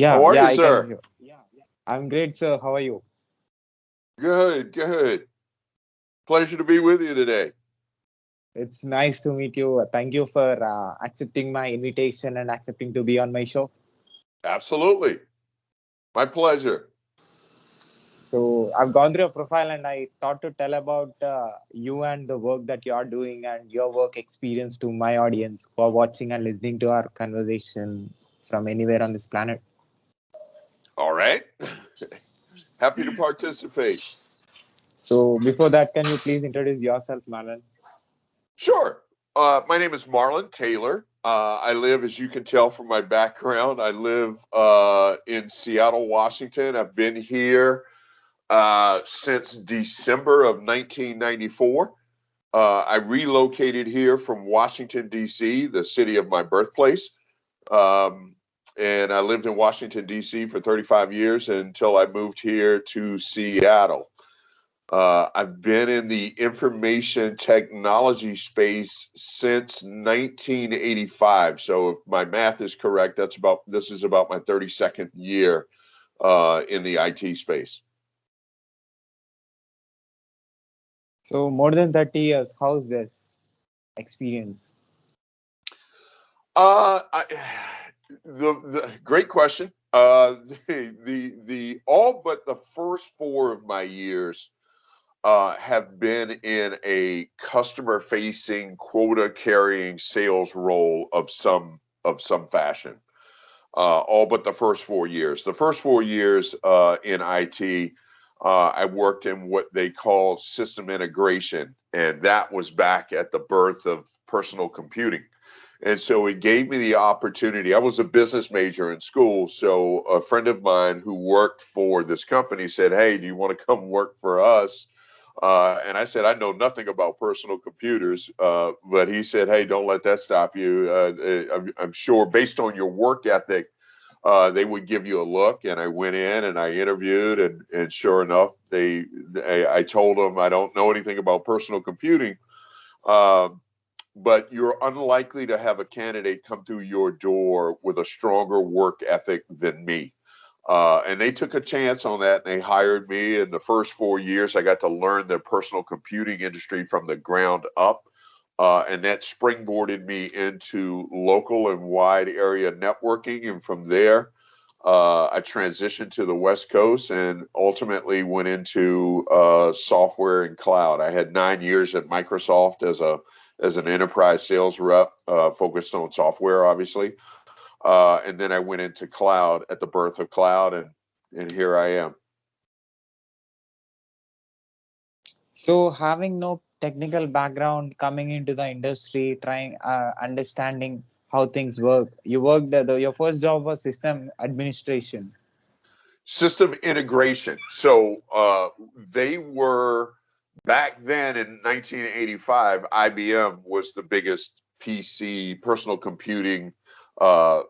How are you, I can sir? hear. I'm great, sir. How are you? Good, good. Pleasure to be with you today. It's nice to meet you. Thank you for accepting my invitation and accepting to be on my show. Absolutely. My pleasure. So I've gone through your profile and I thought to tell about you and the work that you are doing and your work experience to my audience who are watching and listening to our conversation from anywhere on this planet. All right. Happy to participate. So before that, can you please introduce yourself, Marlon? Sure. My name is Marlon Taylor. I live, as you can tell from my background, I live in Seattle, Washington. I've been here since December of 1994. I relocated here from Washington, D.C., the city of my birthplace. Um, and I lived in Washington, D.C. for 35 years until I moved here to Seattle. I've been in the information technology space since 1985. So if my math is correct, this is about my 32nd year in the IT space. So more than 30 years, how's this experience? I, the great question. The all but the first four of my years have been in a customer facing quota carrying sales role of some fashion. All but the first 4 years. The first 4 years in IT, I worked in what they call system integration, and that was back at the birth of personal computing. And so it gave me the opportunity. I was a business major in school. So a friend of mine who worked for this company said, "Hey, do you want to come work for us?" And I said, "I know nothing about personal computers." But he said, "Hey, don't let that stop you. I'm sure based on your work ethic, they would give you a look." And I went in and I interviewed, and sure enough, I told them I don't know anything about personal computing. Um, but you're unlikely to have a candidate come through your door with a stronger work ethic than me. And they took a chance on that and they hired me. In the first 4 years, I got to learn the personal computing industry from the ground up. And that springboarded me into local and wide area networking. And from there, I transitioned to the West Coast and ultimately went into software and cloud. I had 9 years at Microsoft as an enterprise sales rep, focused on software, obviously. And then I went into cloud at the birth of cloud, and here I am. So, having no technical background coming into the industry, trying understanding how things work, you worked your first job was system administration. System integration. So they were back then in 1985. IBM was the biggest PC personal computing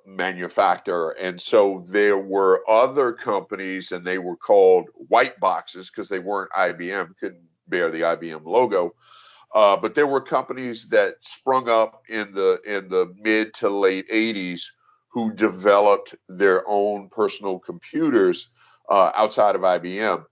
manufacturer, and so there were other companies, and they were called white boxes because they weren't IBM, couldn't bear the IBM logo. But there were companies that sprung up in the mid to late 80s who developed their own personal computers outside of IBM.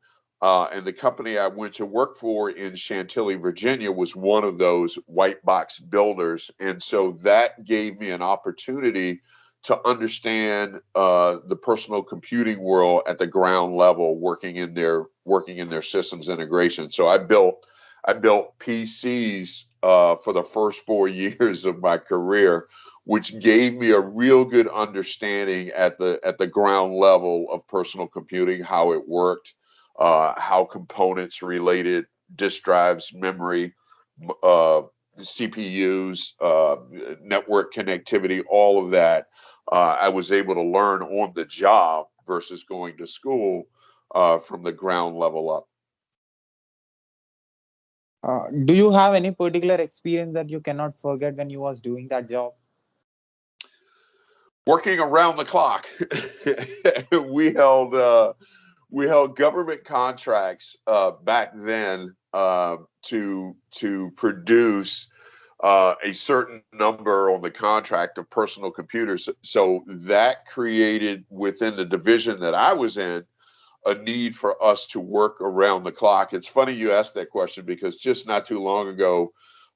And the company I went to work for in Chantilly, Virginia, was one of those white box builders. And so that gave me an opportunity to understand the personal computing world at the ground level, working in their systems integration. So I built PCs for the first 4 years of my career, which gave me a real good understanding at the ground level of personal computing, how it worked, how components related, disk drives, memory, uh, CPUs, network connectivity, all of that. I was able to learn on the job versus going to school from the ground level up. Do you have any particular experience that you cannot forget when you was doing that job? Working around the clock. we held we held government contracts back then to produce a certain number on the contract of personal computers. So that created within the division that I was in a need for us to work around the clock. It's funny you asked that question because just not too long ago,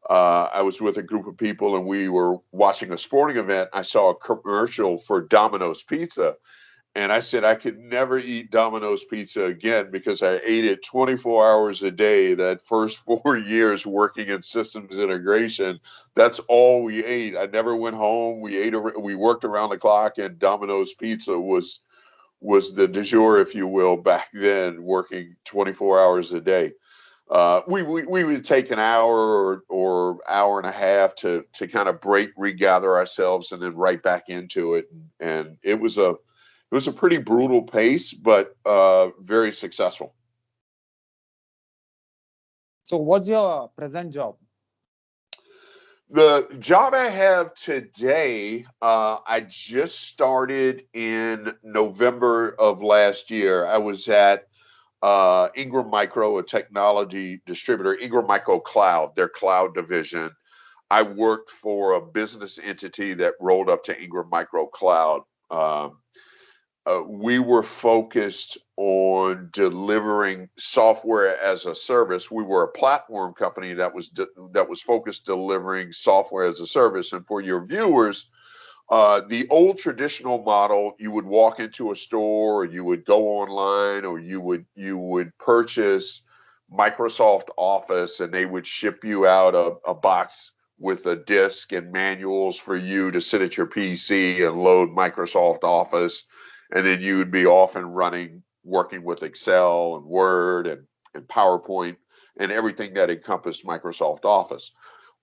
I was with a group of people and we were watching a sporting event. I saw a commercial for Domino's Pizza. And I said I could never eat Domino's Pizza again because I ate it 24 hours a day. That first 4 years working in systems integration, that's all we ate. I never went home. We worked around the clock, and Domino's Pizza was the du jour, if you will, back then, working 24 hours a day. We would take an hour or hour and a half to kind of break, regather ourselves, and then right back into it. And it was a pretty brutal pace, but very successful. So what's your present job? The job I have today, I just started in November of last year. I was at Ingram Micro, a technology distributor, Ingram Micro Cloud, their cloud division. I worked for a business entity that rolled up to Ingram Micro Cloud. We were focused on delivering software as a service. We were a platform company that was focused delivering software as a service. And for your viewers, the old traditional model, you would walk into a store, or you would go online, or you would purchase Microsoft Office, and they would ship you out a box with a disk and manuals for you to sit at your PC and load Microsoft Office, and then you would be off and running, working with Excel and Word and PowerPoint and everything that encompassed Microsoft Office.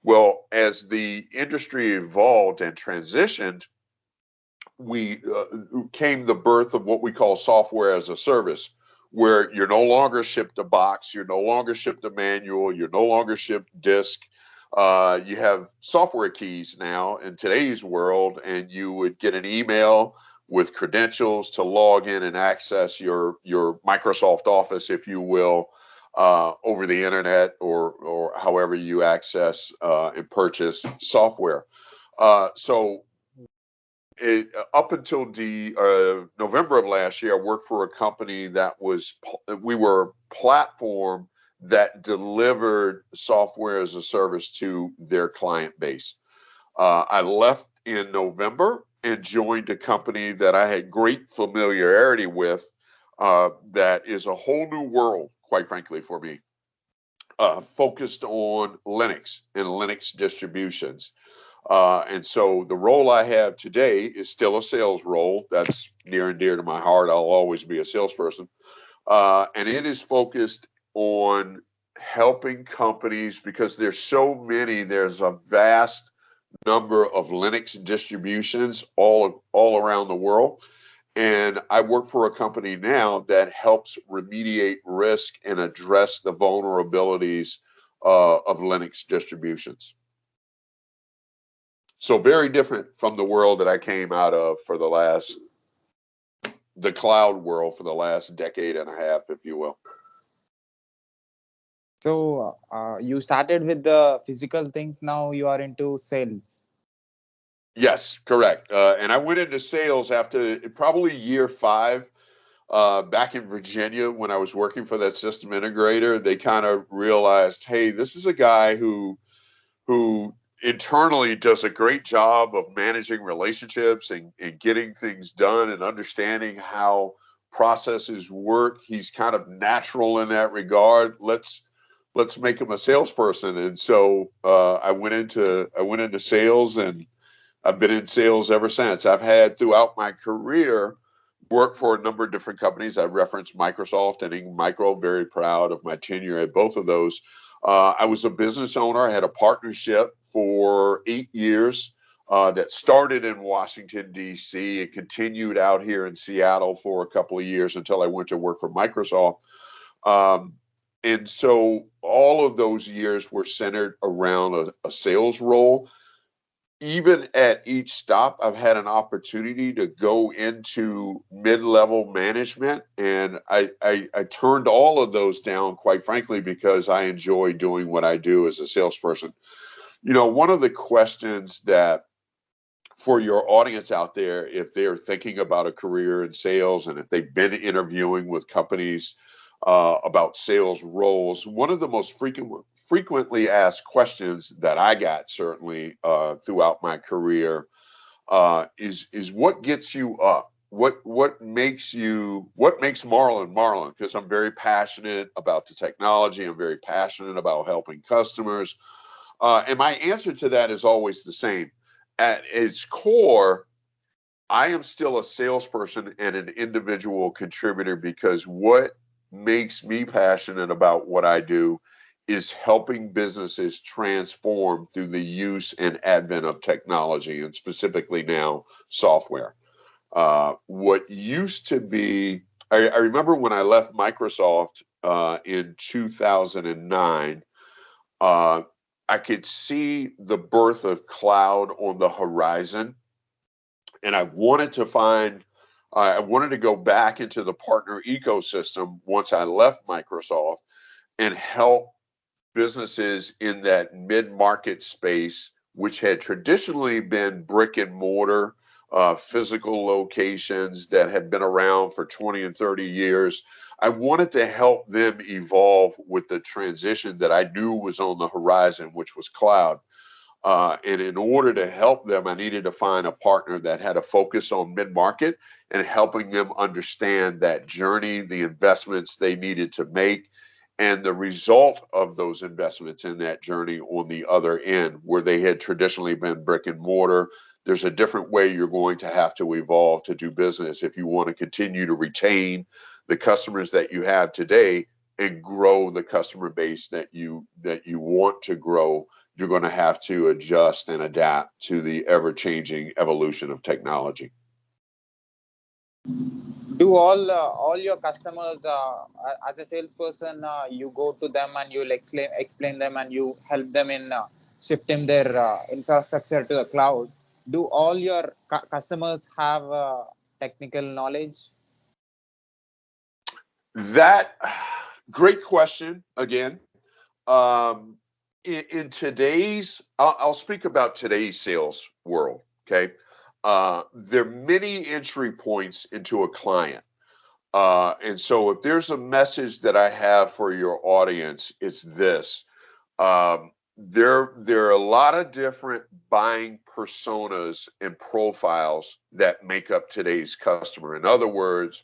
Well, as the industry evolved and transitioned, we came the birth of what we call software as a service, where you're no longer shipped a box, you're no longer shipped a manual, you're no longer shipped disk. You have software keys now in today's world, and you would get an email with credentials to log in and access your Microsoft Office, if you will, over the internet or however you access and purchase software. So up until the November of last year, I worked for a company we were a platform that delivered software as a service to their client base. I left in November and joined a company that I had great familiarity with, that is a whole new world, quite frankly, for me, focused on Linux and Linux distributions. And so the role I have today is still a sales role. That's near and dear to my heart. I'll always be a salesperson. And it is focused on helping companies because there's so many, there's a vast number of Linux distributions all around the world. And I work for a company now that helps remediate risk and address the vulnerabilities of Linux distributions. So very different from the world that I came out of the cloud world for the last decade and a half, if you will. So you started with the physical things. Now you are into sales. Yes, correct. And I went into sales after probably year 5, back in Virginia when I was working for that system integrator. They kind of realized, hey, this is a guy who internally does a great job of managing relationships and getting things done and understanding how processes work. He's kind of natural in that regard. Let's make him a salesperson. And so I went into sales, and I've been in sales ever since. I've had throughout my career worked for a number of different companies. I referenced Microsoft and Ingram Micro. Very proud of my tenure at both of those. I was a business owner. I had a partnership for 8 years that started in Washington, D.C. and continued out here in Seattle for a couple of years until I went to work for Microsoft. And so all of those years were centered around a sales role. Even at each stop, I've had an opportunity to go into mid-level management, and I turned all of those down, quite frankly, because I enjoy doing what I do as a salesperson. One of the questions that for your audience out there, if they're thinking about a career in sales and if they've been interviewing with companies about sales roles, one of the most frequently asked questions that I got certainly throughout my career is what gets you up? What makes Marlon Marlon? Because I'm very passionate about the technology. I'm very passionate about helping customers. And my answer to that is always the same. At its core, I am still a salesperson and an individual contributor because what makes me passionate about what I do is helping businesses transform through the use and advent of technology, and specifically now software. What used to be, I remember when I left Microsoft in 2009, I could see the birth of cloud on the horizon, and I wanted to go back into the partner ecosystem once I left Microsoft and help businesses in that mid-market space, which had traditionally been brick and mortar, physical locations that had been around for 20 and 30 years. I wanted to help them evolve with the transition that I knew was on the horizon, which was cloud. And in order to help them, I needed to find a partner that had a focus on mid-market and helping them understand that journey, the investments they needed to make, and the result of those investments in that journey on the other end, where they had traditionally been brick and mortar. There's a different way you're going to have to evolve to do business if you want to continue to retain the customers that you have today and grow the customer base that you want to grow. You're going to have to adjust and adapt to the ever-changing evolution of technology. Do all your customers, as a salesperson, you go to them and you'll explain them and you help them in shifting their infrastructure to the cloud? Do all your customers have technical knowledge? That great question again. Um, in today's, I'll speak about today's sales world. Okay, there are many entry points into a client. And so if there's a message that I have for your audience, it's this. There are a lot of different buying personas and profiles that make up today's customer. In other words,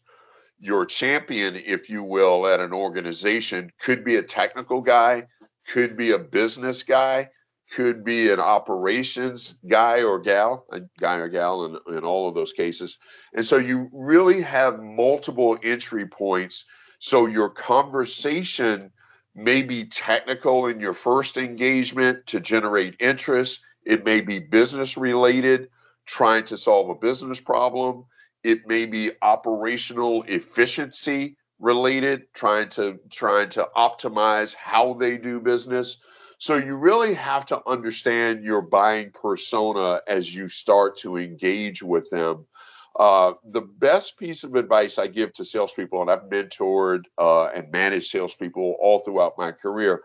your champion, if you will, at an organization could be a technical guy, could be a business guy, could be an operations guy or gal, in all of those cases. And so you really have multiple entry points. So your conversation may be technical in your first engagement to generate interest. It may be business related, trying to solve a business problem. It may be operational efficiency related, trying to optimize how they do business. So you really have to understand your buying persona as you start to engage with them. The best piece of advice I give to salespeople, and I've mentored and managed salespeople all throughout my career,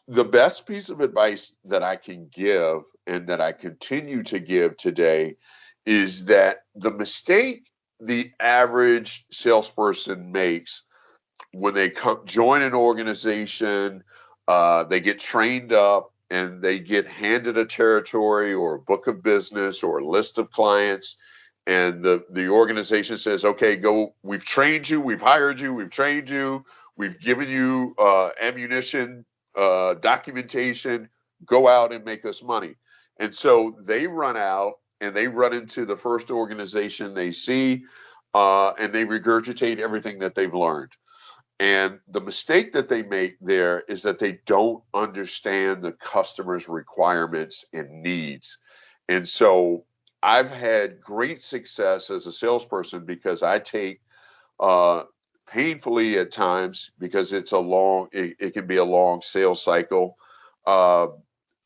the best piece of advice that I can give and that I continue to give today is that the mistake the average salesperson makes when they join an organization, they get trained up and they get handed a territory or a book of business or a list of clients. And the organization says, okay, go, we've trained you, we've hired you, we've trained you, we've given you ammunition, documentation, go out and make us money. And so they run out and they run into the first organization they see, and they regurgitate everything that they've learned. And the mistake that they make there is that they don't understand the customer's requirements and needs. And so I've had great success as a salesperson because I take painfully at times, because it can be a long sales cycle. Uh,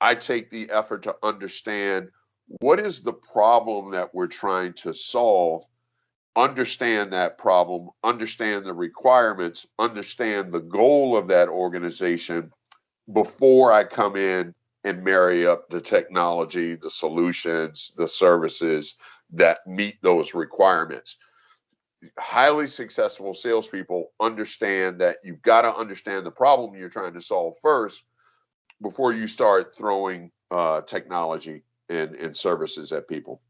I take the effort to understand what is the problem that we're trying to solve, understand that problem, understand the requirements, understand the goal of that organization before I come in and marry up the technology, the solutions, the services that meet those requirements. Highly successful salespeople understand that you've got to understand the problem you're trying to solve first before you start throwing technology and services at people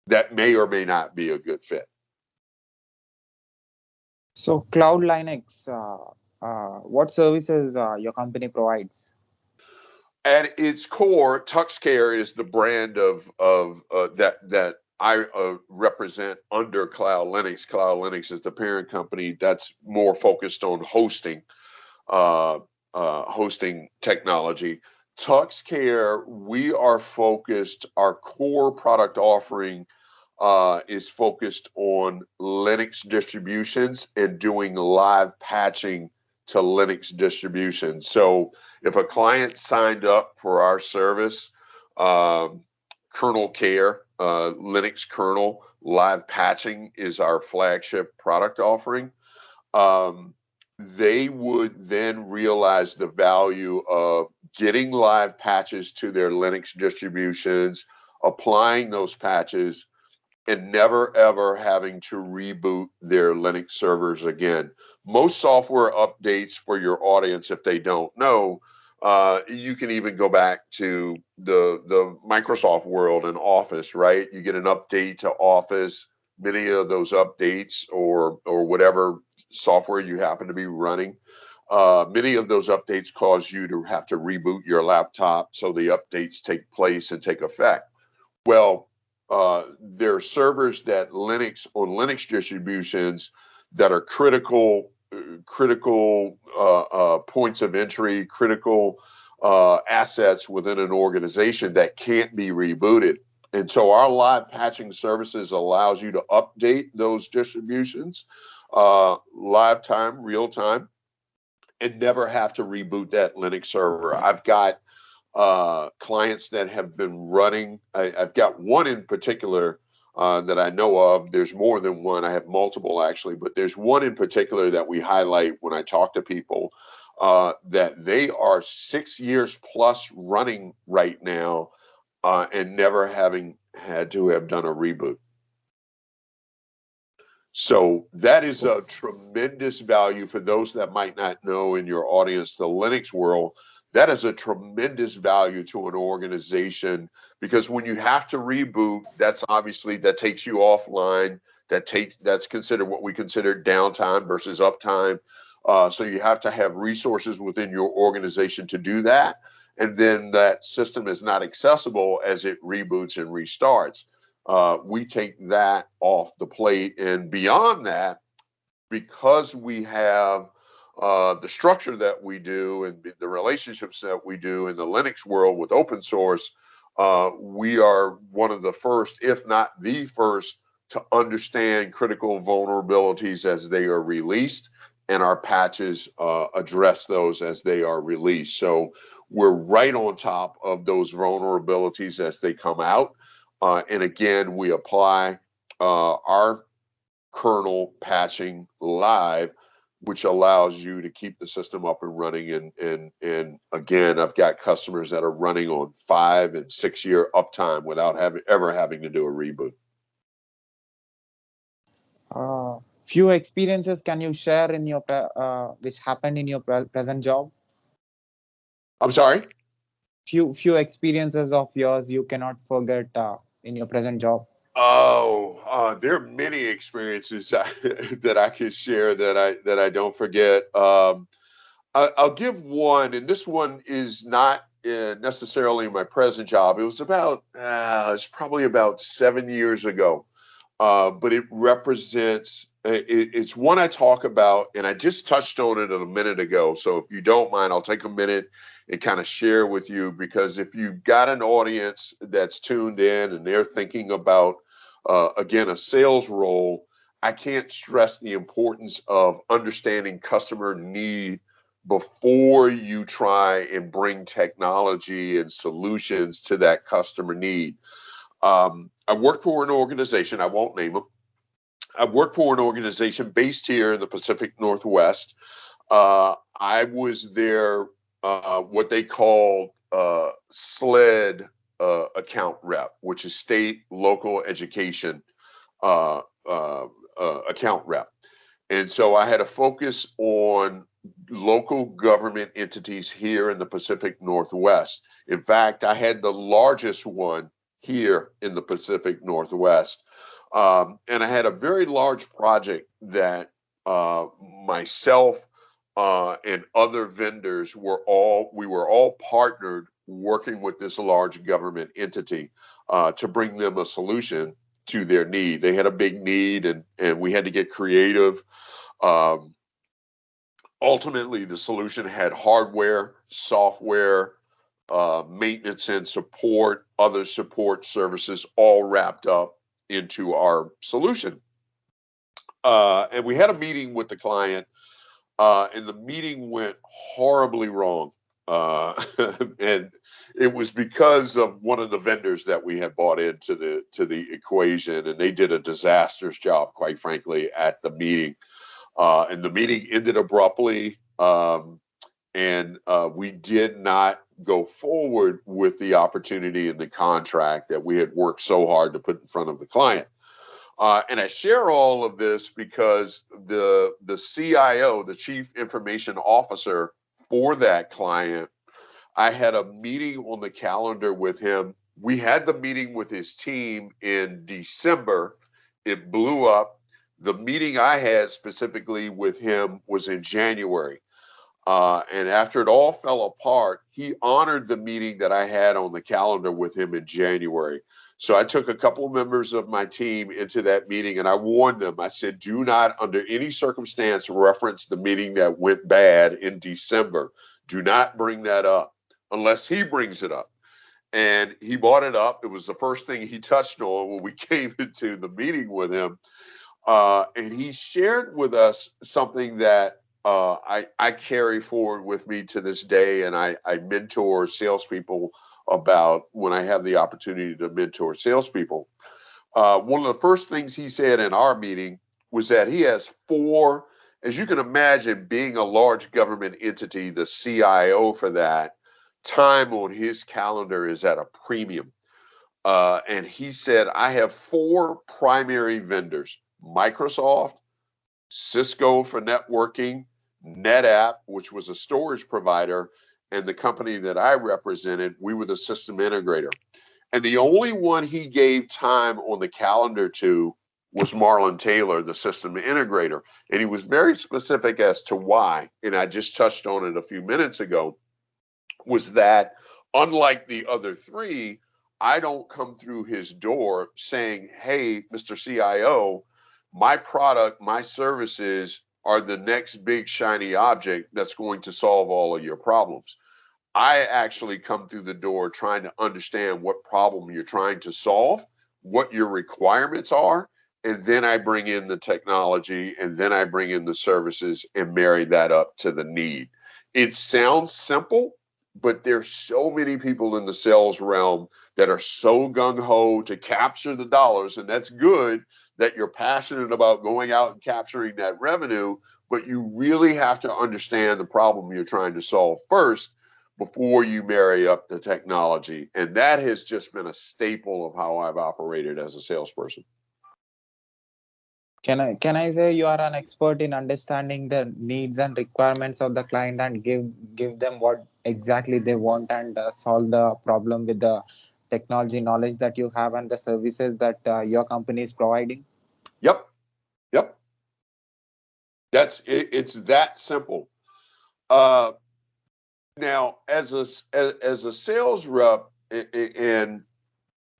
that may or may not be a good fit. So Cloud Linux, what services your company provides? At its core, TuxCare is the brand of that I represent under Cloud Linux. Cloud Linux is the parent company that's more focused on hosting hosting technology. TuxCare, we are focused. Our core product offering is focused on Linux distributions and doing live patching to Linux distributions. So if a client signed up for our service, kernel care, Linux kernel live patching is our flagship product offering. They would then realize the value of getting live patches to their Linux distributions, applying those patches, and never ever having to reboot their Linux servers again. Most software updates, for your audience, if they don't know, you can even go back to the Microsoft world and Office, right? You get an update to Office. Many of those updates, or whatever software you happen to be running, many of those updates cause you to have to reboot your laptop so the updates take place and take effect. Well, there are servers that Linux on Linux distributions that are critical points of entry, critical assets within an organization that can't be rebooted. And so our live patching services allows you to update those distributions live time, real time, and never have to reboot that Linux server. I've got clients that have been running. I've got one in particular that I know of. There's more than one. I have multiple actually, but there's one in particular that we highlight when I talk to people that they are 6 years plus running right now and never having had to have done a reboot. So that is a tremendous value for those that might not know in your audience, the Linux world. That is a tremendous value to an organization, because when you have to reboot, that's obviously that takes you offline. That's considered what we consider downtime versus uptime. So you have to have resources within your organization to do that, and then that system is not accessible as it reboots and restarts. We take that off the plate. And beyond that, because we have the structure that we do and the relationships that we do in the Linux world with open source, we are one of the first, if not the first, to understand critical vulnerabilities as they are released, and our patches address those as they are released. So we're right on top of those vulnerabilities as they come out. And again, we apply our kernel patching live, which allows you to keep the system up and running. And again, I've got customers that are running on 5 and 6 year uptime without ever having to do a reboot. Few experiences can you share in your which happened in your present job? I'm sorry? Few experiences of yours you cannot forget in your present job. There are many experiences that I can share that I don't forget. I'll give one, and this one is not necessarily my present job. It was it's probably about 7 years ago, but it represents. It's one I talk about, and I just touched on it a minute ago. So if you don't mind, I'll take a minute and kind of share with you, because if you've got an audience that's tuned in and they're thinking about, again, a sales role, I can't stress the importance of understanding customer need before you try and bring technology and solutions to that customer need. I worked for an organization, I won't name them. I worked for an organization based here in the Pacific Northwest. I was their what they called SLED account rep, which is state local education uh, account rep. And so I had a focus on local government entities here in the Pacific Northwest. In fact, I had the largest one here in the Pacific Northwest. And I had a very large project that myself and other vendors we were all partnered working with this large government entity to bring them a solution to their need. They had a big need, and we had to get creative. Um, Ultimately, the solution had hardware, software, maintenance and support, other support services all wrapped up into our solution. And we had a meeting with the client, and the meeting went horribly wrong. And it was because of one of the vendors that we had bought into the equation, and they did a disastrous job, quite frankly, at the meeting. And the meeting ended abruptly, and we did not go forward with the opportunity in the contract that we had worked so hard to put in front of the client. And I share all of this because the CIO, the Chief Information Officer for that client, I had a meeting on the calendar with him. We had the meeting with his team in December. It blew up. The meeting I had specifically with him was in January. And after it all fell apart, he honored the meeting that I had on the calendar with him in January. So I took a couple of members of my team into that meeting, and I warned them. I said, do not, under any circumstance, reference the meeting that went bad in December. Do not bring that up unless he brings it up. And he brought it up. It was the first thing he touched on when we came into the meeting with him. And he shared with us something that I carry forward with me to this day, and I mentor salespeople about when I have the opportunity to mentor salespeople. One of the first things he said in our meeting was that he has four, as you can imagine, being a large government entity, the CIO for that, time on his calendar is at a premium. And he said, I have four primary vendors: Microsoft, Cisco for networking, NetApp, which was a storage provider, and the company that I represented, we were the system integrator. And the only one he gave time on the calendar to was Marlon Taylor, the system integrator. And he was very specific as to why. And I just touched on it a few minutes ago, was that unlike the other three, I don't come through his door saying, hey, Mr. CIO, my product, my services are the next big shiny object that's going to solve all of your problems. I actually come through the door trying to understand what problem you're trying to solve, what your requirements are, and then I bring in the technology, and then I bring in the services and marry that up to the need. It sounds simple, but there's so many people in the sales realm that are so gung-ho to capture the dollars, and that's good that you're passionate about going out and capturing that revenue, but you really have to understand the problem you're trying to solve first before you marry up the technology. And that has just been a staple of how I've operated as a salesperson. Can I say you are an expert in understanding the needs and requirements of the client and give them what exactly they want and solve the problem with the technology knowledge that you have and the services that your company is providing? Yep. Yep. That's it, it's that simple. Uh, Now, as a sales rep, and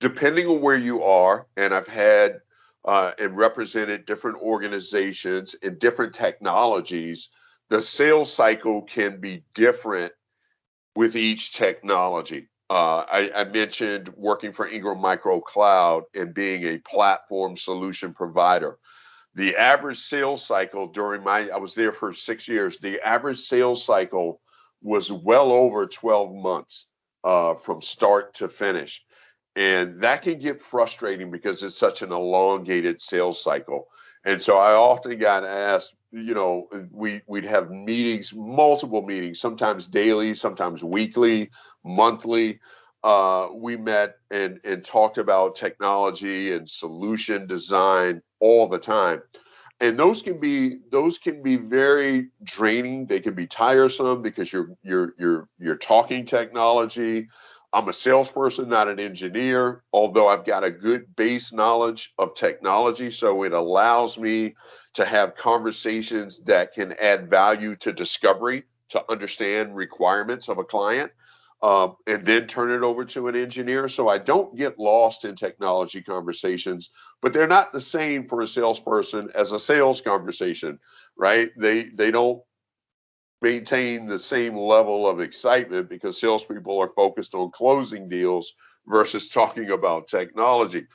depending on where you are, and I've had and represented different organizations and different technologies, the sales cycle can be different with each technology. I mentioned working for Ingram Micro Cloud and being a platform solution provider. The average sales cycle I was there for 6 years, the average sales cycle was well over 12 months from start to finish. And that can get frustrating because it's such an elongated sales cycle. And so I often got asked, we'd have meetings, multiple meetings, sometimes daily, sometimes weekly, monthly. We met and talked about technology and solution design all the time. And those can be very draining. They can be tiresome because you're talking technology. I'm a salesperson, not an engineer, although I've got a good base knowledge of technology, so it allows me to have conversations that can add value to discovery, to understand requirements of a client, and then turn it over to an engineer. So I don't get lost in technology conversations, but they're not the same for a salesperson as a sales conversation, right? They don't maintain the same level of excitement because salespeople are focused on closing deals versus talking about technology.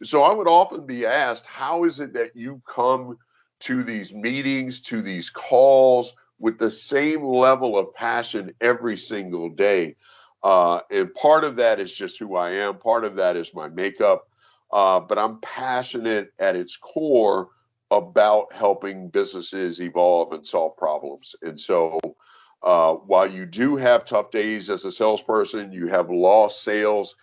So I would often be asked, how is it that you come to these meetings, to these calls with the same level of passion every single day? And part of that is just who I am. Part of that is my makeup. But I'm passionate at its core about helping businesses evolve and solve problems. And so while you do have tough days as a salesperson, you have lost sales.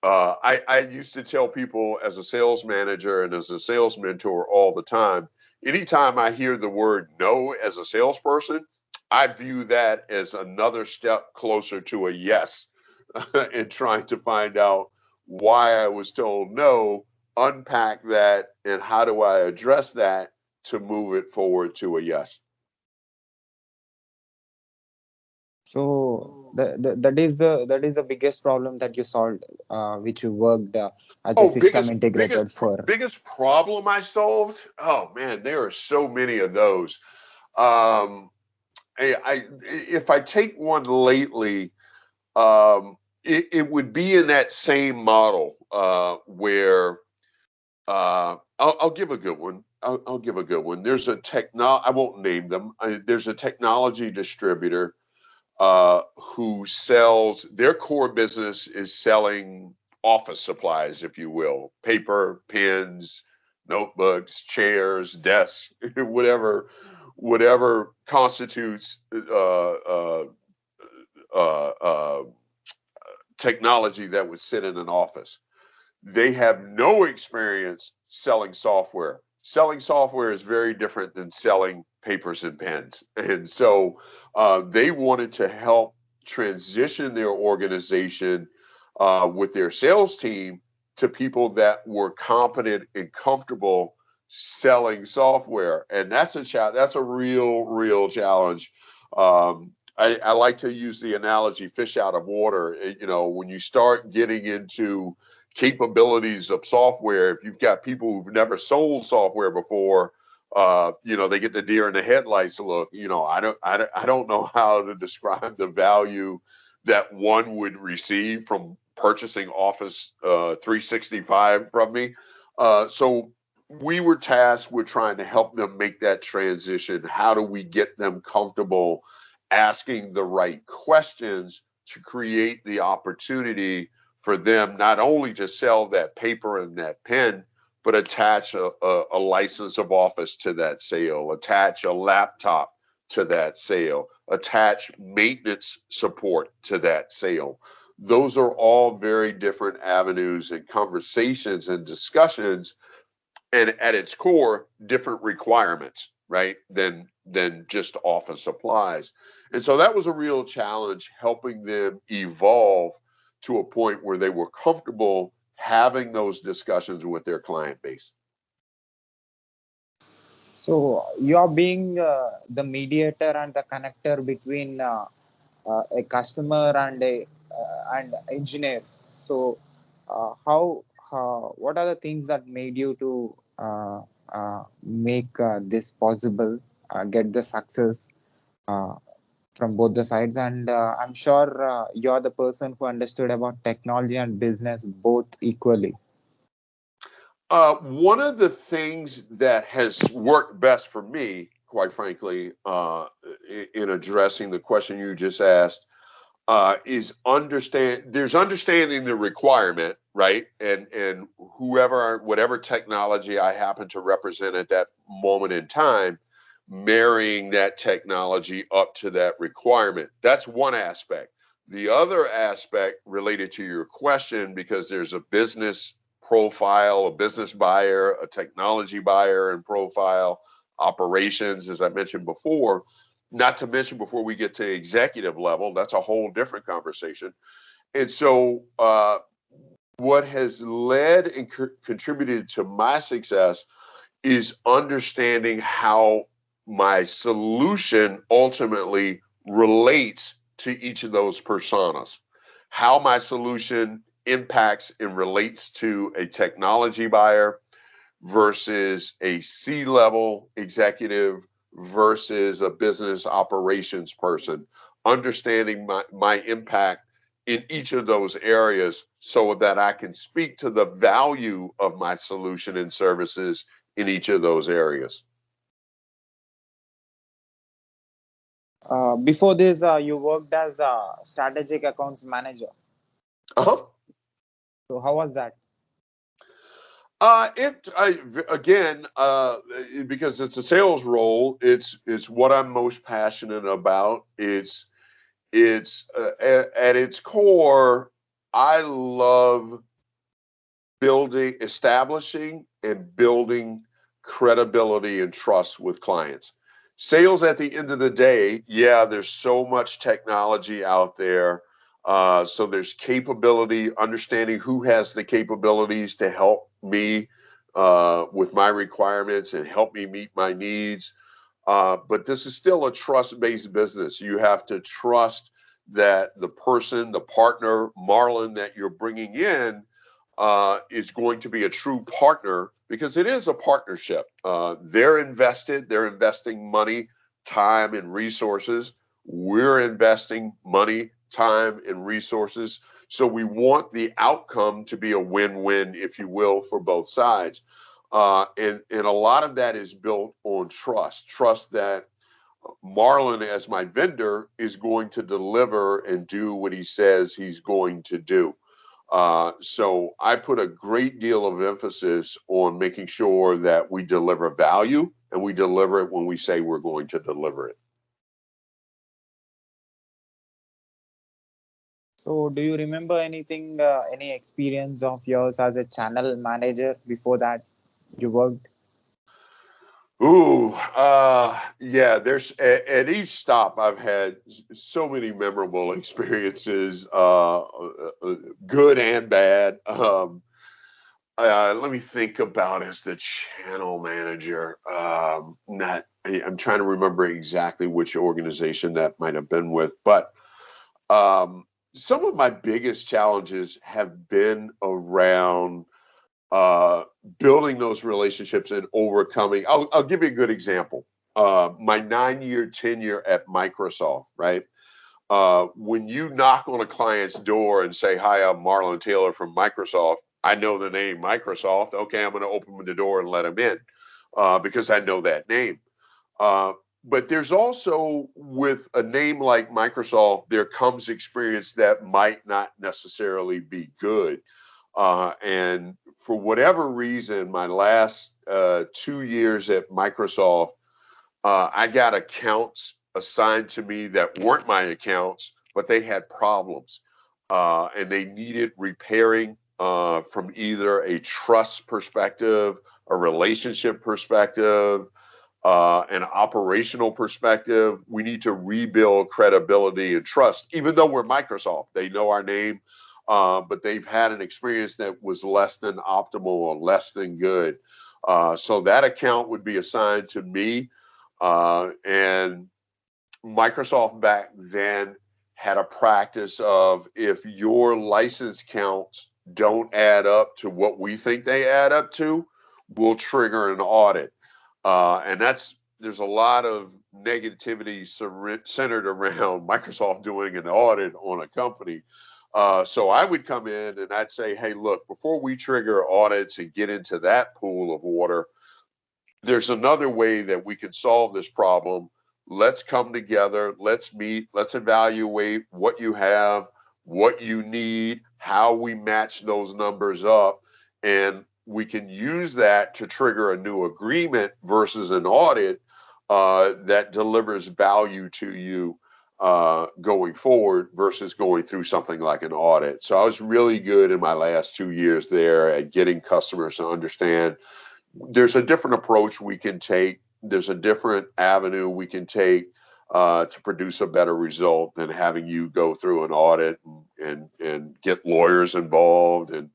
I used to tell people as a sales manager and as a sales mentor all the time, anytime I hear the word no as a salesperson, I view that as another step closer to a yes and trying to find out why I was told no, unpack that, and how do I address that to move it forward to a yes. So that is the biggest problem that you solved, which you worked as a Oh, system integrated for. biggest problem I solved? Oh man, there are so many of those. Um, if I take one lately, it would be in that same model where I'll give a good one. I'll give a good one. There's a I won't name them. There's a technology distributor who sells, their core business is selling office supplies, if you will, paper, pens, notebooks, chairs, desks, whatever constitutes uh, uh, technology that would sit in an office. They have no experience selling software. Selling software is very different than selling papers and pens. And so they wanted to help transition their organization with their sales team to people that were competent and comfortable selling software. And that's a real challenge. I like to use the analogy fish out of water. When you start getting into capabilities of software, if you've got people who've never sold software before, they get the deer in the headlights look. I don't know how to describe the value that one would receive from purchasing Office 365 from me. So we were tasked with trying to help them make that transition. How do we get them comfortable asking the right questions to create the opportunity for them not only to sell that paper and that pen, but attach a license of office to that sale, attach a laptop to that sale, attach maintenance support to that sale. Those are all very different avenues and conversations and discussions, and at its core, different requirements, right? Than just office supplies. And so that was a real challenge, helping them evolve to a point where they were comfortable having those discussions with their client base. So you are being the mediator and the connector between a customer and a and engineer. So what are the things that made you to make this possible, get the success uh, from both the sides? And I'm sure you're the person who understood about technology and business both equally. One of the things that has worked best for me, quite frankly, in addressing the question you just asked, is understanding the requirement, right? And whatever technology I happen to represent at that moment in time, marrying that technology up to that requirement. That's one aspect. The other aspect related to your question, because there's a business profile, a business buyer, a technology buyer and profile, operations, as I mentioned before, not to mention before we get to executive level, that's a whole different conversation. And so, what has led and contributed to my success is understanding how my solution ultimately relates to each of those personas, how my solution impacts and relates to a technology buyer versus a C-level executive versus a business operations person, understanding my impact in each of those areas so that I can speak to the value of my solution and services in each of those areas. Before this, you worked as a strategic accounts manager. Uh-huh. So how was that? Because it's a sales role, it's what I'm most passionate about. At its core, I love establishing and building credibility and trust with clients. Sales at the end of the day, yeah, there's so much technology out there. So there's capability, understanding who has the capabilities to help me with my requirements and help me meet my needs. But this is still a trust-based business. You have to trust that the person, the partner, Marlon, that you're bringing in is going to be a true partner because it is a partnership. They're investing money, time, and resources. We're investing money, time, and resources. So we want the outcome to be a win-win, if you will, for both sides. And a lot of that is built on trust that Marlon, as my vendor, is going to deliver and do what he says he's going to do. So I put a great deal of emphasis on making sure that we deliver value and we deliver it when we say we're going to deliver it. So do you remember anything, any experience of yours as a channel manager before that you worked? Ooh, yeah, at each stop I've had so many memorable experiences, good and bad. Let me think about as the channel manager. I'm trying to remember exactly which organization that might have been with, but um, some of my biggest challenges have been around uh, building those relationships and overcoming. I'll give you a good example. My 9-year tenure at Microsoft, right? When you knock on a client's door and say, "Hi, I'm Marlon Taylor from Microsoft," I know the name Microsoft. Okay, I'm going to open the door and let them in because I know that name. Uh, but there's also, with a name like Microsoft, there comes experience that might not necessarily be good. And for whatever reason, my last 2 years at Microsoft, I got accounts assigned to me that weren't my accounts, but they had problems and they needed repairing from either a trust perspective, a relationship perspective, an operational perspective. We need to rebuild credibility and trust, even though we're Microsoft. They know our name, but they've had an experience that was less than optimal or less than good. So that account would be assigned to me. And Microsoft back then had a practice of, if your license counts don't add up to what we think they add up to, we'll trigger an audit. And there's a lot of negativity centered around Microsoft doing an audit on a company. So I would come in and I'd say, "Hey, look, before we trigger audits and get into that pool of water, there's another way that we can solve this problem. Let's come together. Let's meet. Let's evaluate what you have, what you need, how we match those numbers up. And we can use that to trigger a new agreement versus an audit. that delivers value to you going forward versus going through something like an audit. So I was really good in my last 2 years there at getting customers to understand there's a different approach we can take. There's a different avenue we can take to produce a better result than having you go through an audit and get lawyers involved and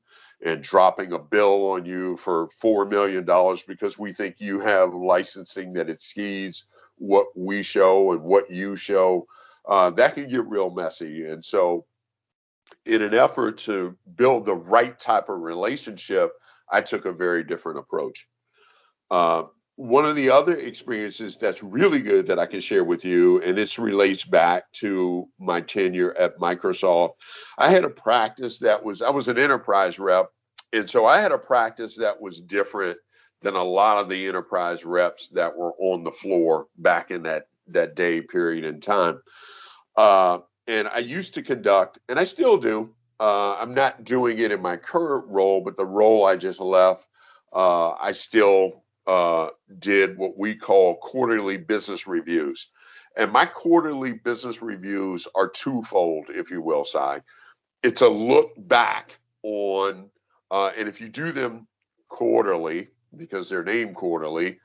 dropping a bill on you for $4 million because we think you have licensing that exceeds what we show and what you show. That can get real messy. And so, in an effort to build the right type of relationship, I took a very different approach. Uh, One of the other experiences that's really good that I can share with you, and this relates back to my tenure at Microsoft. I had a practice I was an enterprise rep, and so I had a practice that was different than a lot of the enterprise reps that were on the floor back in that day period in time. And I used to conduct, and I still do. I'm not doing it in my current role, but the role I just left, I still did what we call quarterly business reviews. And my quarterly business reviews are twofold, if you will, Si. It's a look back on, and if you do them quarterly, because they're named quarterly,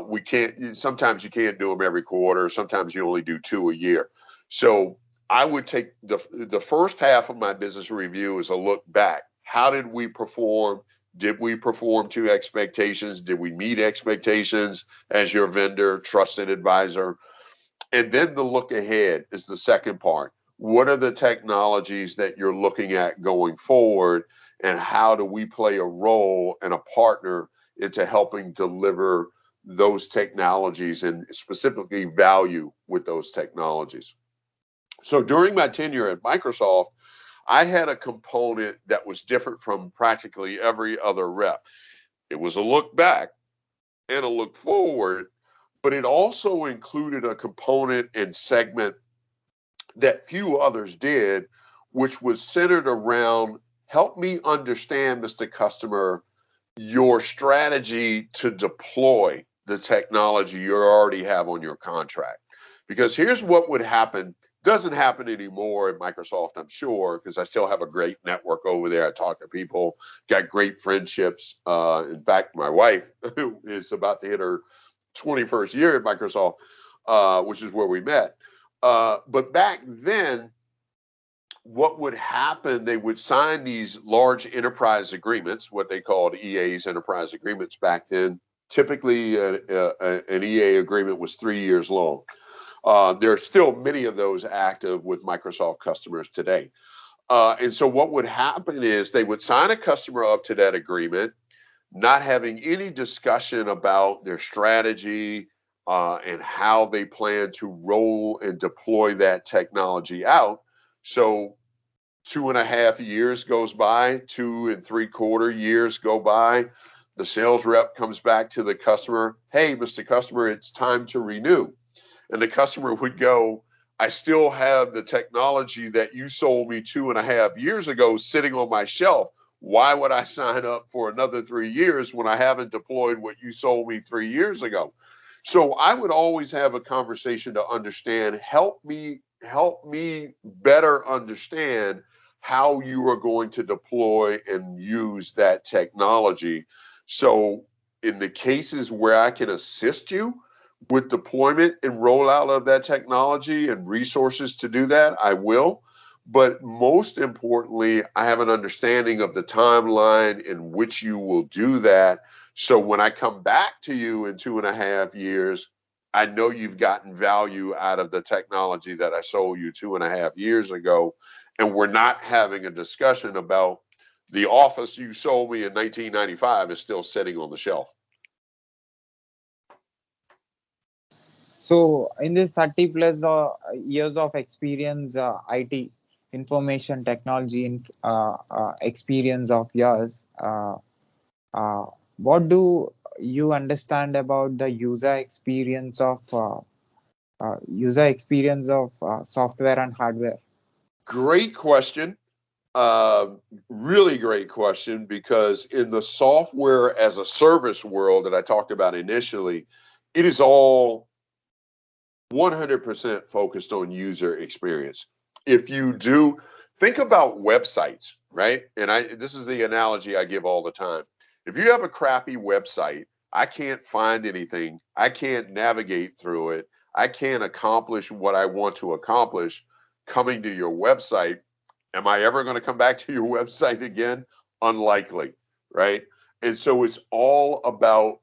we can't, sometimes you can't do them every quarter. Sometimes you only do two a year. So I would take the first half of my business review as a look back. How did we perform? Did we perform to expectations? Did we meet expectations as your vendor, trusted advisor? And then the look ahead is the second part. What are the technologies that you're looking at going forward? And how do we play a role and a partner into helping deliver those technologies and specifically value with those technologies? So during my tenure at Microsoft, I had a component that was different from practically every other rep. It was a look back and a look forward, but it also included a component and segment that few others did, which was centered around help me understand, Mr. Customer, your strategy to deploy the technology you already have on your contract. Because here's what would happen. Doesn't happen anymore at Microsoft, I'm sure, because I still have a great network over there. I talk to people, got great friendships. In fact, my wife is about to hit her 21st year at Microsoft, which is where we met. But back then, what would happen, they would sign these large enterprise agreements, what they called EAs, enterprise agreements back then. Typically, an EA agreement was 3 years long. There are still many of those active with Microsoft customers today. And so what would happen is they would sign a customer up to that agreement, not having any discussion about their strategy and how they plan to roll and deploy that technology out. So 2.5 years goes by, 2.75 years go by. The sales rep comes back to the customer. Hey, Mr. Customer, it's time to renew. And the customer would go, I still have the technology that you sold me 2.5 years ago sitting on my shelf. Why would I sign up for another 3 years when I haven't deployed what you sold me 3 years ago? So I would always have a conversation to understand, help me better understand how you are going to deploy and use that technology. So in the cases where I can assist you with deployment and rollout of that technology and resources to do that, I will. But most importantly, I have an understanding of the timeline in which you will do that. So when I come back to you in 2.5 years, I know you've gotten value out of the technology that I sold you 2.5 years ago. And we're not having a discussion about the office you sold me in 1995 is still sitting on the shelf. So, in this 30 plus years of experience, IT, information technology experience of yours, uh, what do you understand about the user experience of software and hardware? Great question. Really great question, because in the software as a service world that I talked about initially, it is all 100% focused on user experience. If you do, think about websites, right? And this is the analogy I give all the time. If you have a crappy website, I can't find anything, I can't navigate through it, I can't accomplish what I want to accomplish coming to your website. Am I ever going to come back to your website again? Unlikely, right? And so it's all about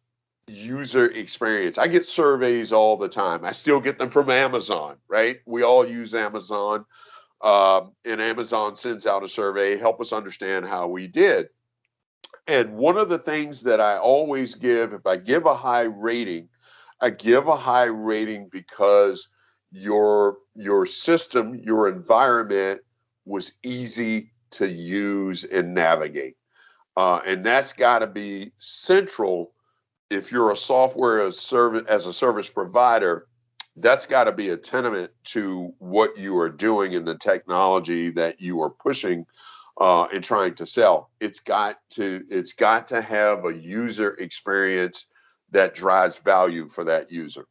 user experience. I get surveys all the time. I still get them from Amazon, right? We all use Amazon, and Amazon sends out a survey, help us understand how we did. And one of the things that I always give, if I give a high rating, I give a high rating because your system, your environment was easy to use and navigate. And that's got to be central. If you're a software as a service provider, that's got to be a tenement to what you are doing in the technology that you are pushing and trying to sell. It's got to have a user experience that drives value for that user.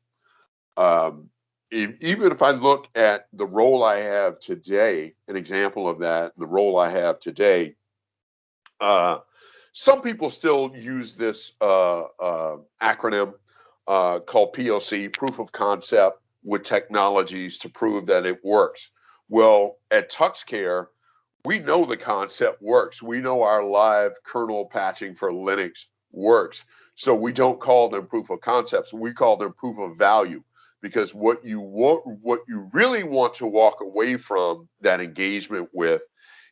Even if I look at the role I have today, an example of that, the role I have today, uh, some people still use this acronym called POC, proof of concept, with technologies to prove that it works. Well, at TuxCare, we know the concept works. We know our live kernel patching for Linux works. So we don't call them proof of concepts. We call them proof of value, because what you really want to walk away from that engagement with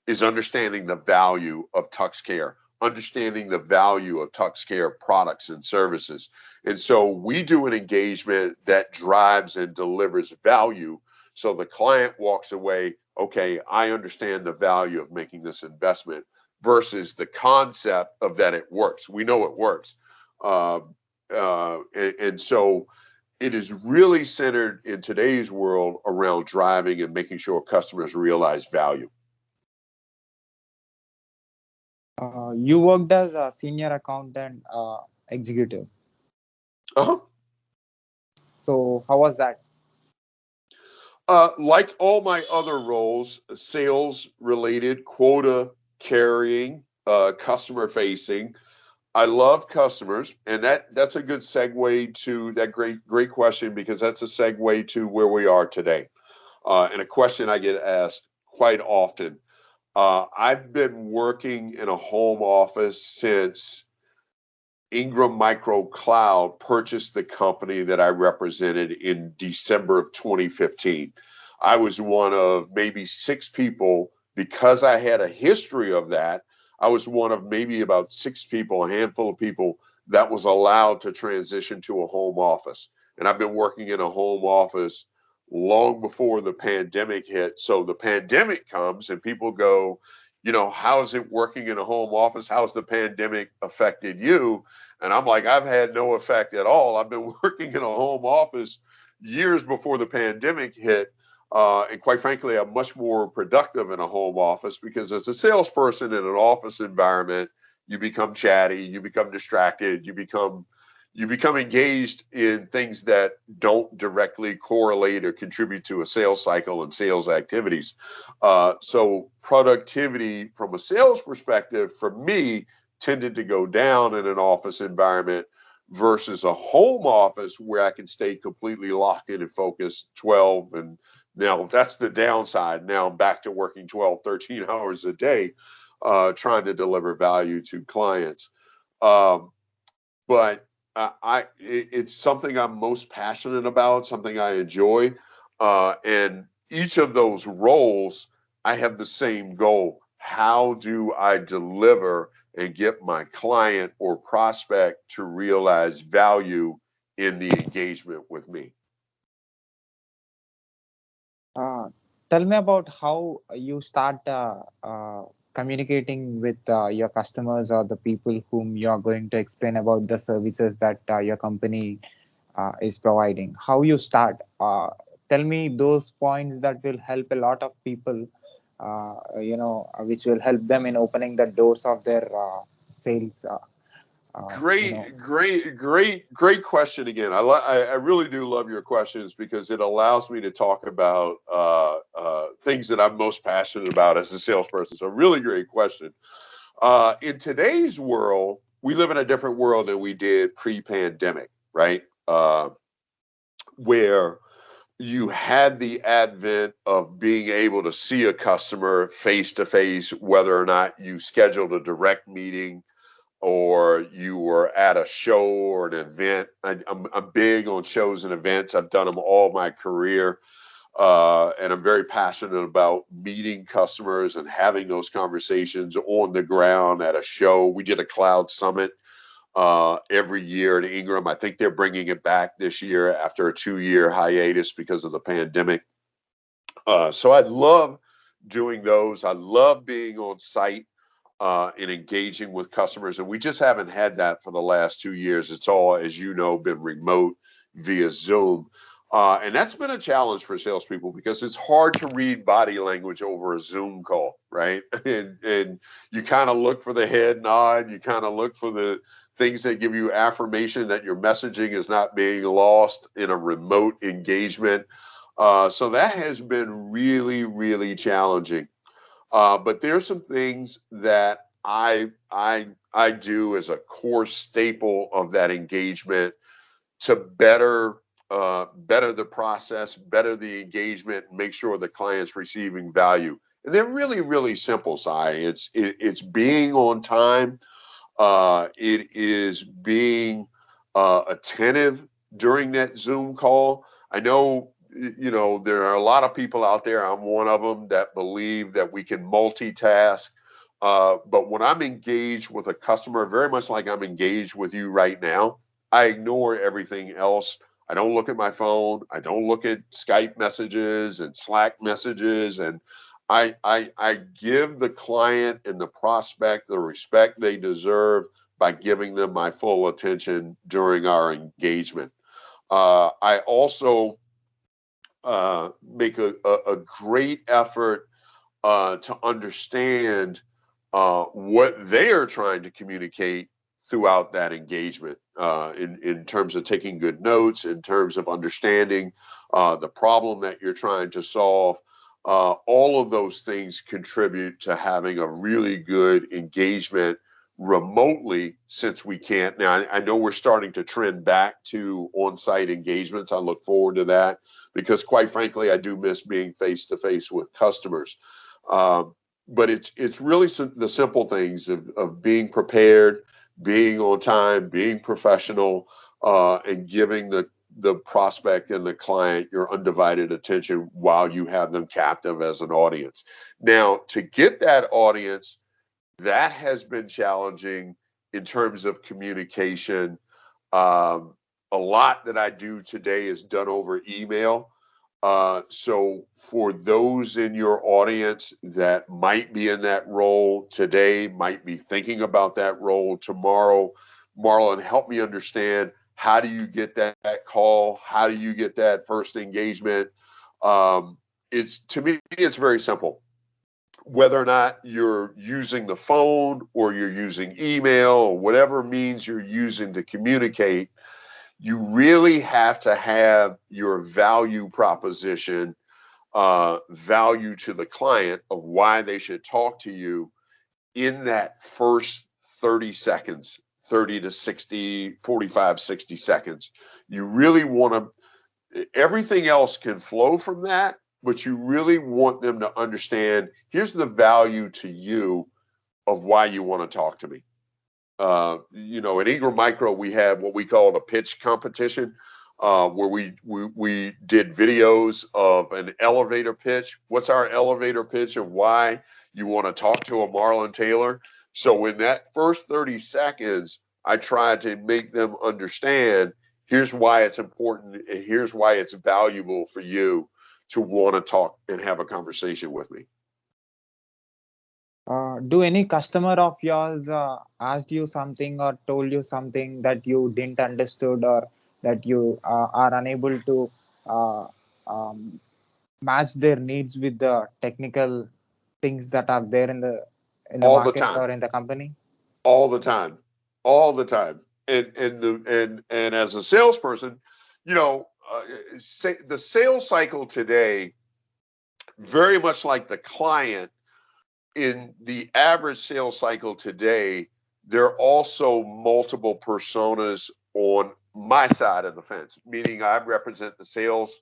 is understanding the value of TuxCare, understanding the value of TuxCare products and services. And so we do an engagement that drives and delivers value. So the client walks away, okay, I understand the value of making this investment, versus the concept of that it works. We know it works. And so it is really centered in today's world around driving and making sure customers realize value. You worked as a senior accountant executive. Uh-huh. So how was that? Like all my other roles, sales related, quota carrying, customer facing. I love customers, and that's a good segue to that great question, because that's a segue to where we are today. And a question I get asked quite often. I've been working in a home office since Ingram Micro Cloud purchased the company that I represented in December of 2015. I was one of maybe 6 people, because I had a history of that. I was one of maybe about 6 people, a handful of people, that was allowed to transition to a home office. And I've been working in a home office long before the pandemic hit. So the pandemic comes and people go, how's it working in a home office? How's the pandemic affected you? And I'm like, I've had no effect at all. I've been working in a home office years before the pandemic hit. And quite frankly, I'm much more productive in a home office, because as a salesperson in an office environment, you become chatty, you become distracted, you become engaged in things that don't directly correlate or contribute to a sales cycle and sales activities. So productivity from a sales perspective for me tended to go down in an office environment versus a home office where I can stay completely locked in and focused 12. And now that's the downside. Now I'm back to working 12, 13 hours a day, trying to deliver value to clients. But it's something I'm most passionate about, something I enjoy. And each of those roles, I have the same goal. How do I deliver and get my client or prospect to realize value in the engagement with me? Uh, Tell me about how you start communicating with your customers or the people whom you are going to explain about the services that your company is providing. How you start? Tell me those points that will help a lot of people, which will help them in opening the doors of their sales. Great question again. I really do love your questions because it allows me to talk about things that I'm most passionate about as a salesperson. So really great question. In today's world, we live in a different world than we did pre-pandemic, right? Where you had the advent of being able to see a customer face to face, whether or not you scheduled a direct meeting or you were at a show or an event. I'm big on shows and events. I've done them all my career. And I'm very passionate about meeting customers and having those conversations on the ground at a show. We did a cloud summit every year at Ingram. I think they're bringing it back this year after a 2-year hiatus because of the pandemic. So I love doing those. I love being on site and engaging with customers. And we just haven't had that for the last 2 years. It's all, as you know, been remote via Zoom. And that's been a challenge for salespeople because it's hard to read body language over a Zoom call, right? And you kind of look for the head nod. You kind of look for the things that give you affirmation that your messaging is not being lost in a remote engagement. So that has been really, really challenging. But there's some things that I do as a core staple of that engagement to better the process, better the engagement, make sure the client's receiving value. And they're really, really simple, Si. It's being on time. It is being attentive during that Zoom call. I know, there are a lot of people out there. I'm one of them that believe that we can multitask. But when I'm engaged with a customer, very much like I'm engaged with you right now, I ignore everything else. I don't look at my phone. I don't look at Skype messages and Slack messages. And I give the client and the prospect the respect they deserve by giving them my full attention during our engagement. I also make a great effort to understand what they are trying to communicate throughout that engagement in terms of taking good notes, in terms of understanding the problem that you're trying to solve. All of those things contribute to having a really good engagement remotely, since we can't. Now, I know we're starting to trend back to on-site engagements. I look forward to that because, quite frankly, I do miss being face-to-face with customers. But it's really the simple things of being prepared, being on time, being professional, and giving the prospect and the client your undivided attention while you have them captive as an audience. Now, to get that audience, that has been challenging in terms of communication. A lot that I do today is done over email. So for those in your audience that might be in that role today, might be thinking about that role tomorrow, Marlon, help me understand, how do you get that call? How do you get that first engagement? To me, it's very simple. Whether or not you're using the phone or you're using email or whatever means you're using to communicate, you really have to have your value proposition, value to the client of why they should talk to you in that first 30 seconds, 30 to 60, 45, 60 seconds. You really want to, everything else can flow from that, but you really want them to understand, here's the value to you of why you want to talk to me. At Ingram Micro, we had what we called a pitch competition, where we did videos of an elevator pitch. What's our elevator pitch and why you want to talk to a Marlon Taylor? So in that first 30 seconds, I tried to make them understand, here's why it's important and here's why it's valuable for you to want to talk and have a conversation with me. Do any customer of yours asked you something or told you something that you didn't understood, or that you are unable to uh, um, match their needs with the technical things that are there in the All the market time. or in the company? All the time. all the time. And as a salesperson, you know, the sales cycle today, very much like the client in the average sales cycle today, there are also multiple personas on my side of the fence, meaning I represent the sales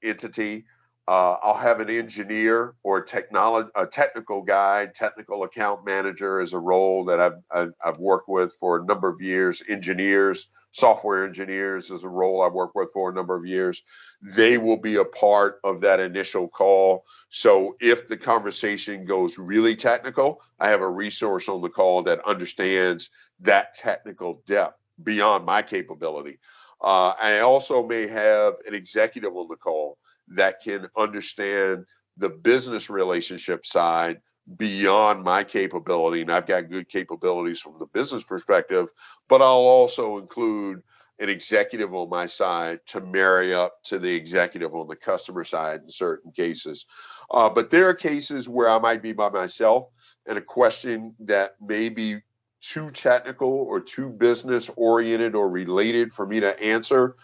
entity. I'll have an engineer or a technical guy, technical account manager is a role that I've worked with for a number of years. Engineers, software engineers is a role I've worked with for a number of years. They will be a part of that initial call. So if the conversation goes really technical, I have a resource on the call that understands that technical depth beyond my capability. I also may have an executive on the call that can understand the business relationship side beyond my capability. And I've got good capabilities from the business perspective, but I'll also include an executive on my side to marry up to the executive on the customer side in certain cases. But there are cases where I might be by myself and a question that may be too technical or too business oriented or related for me to answer.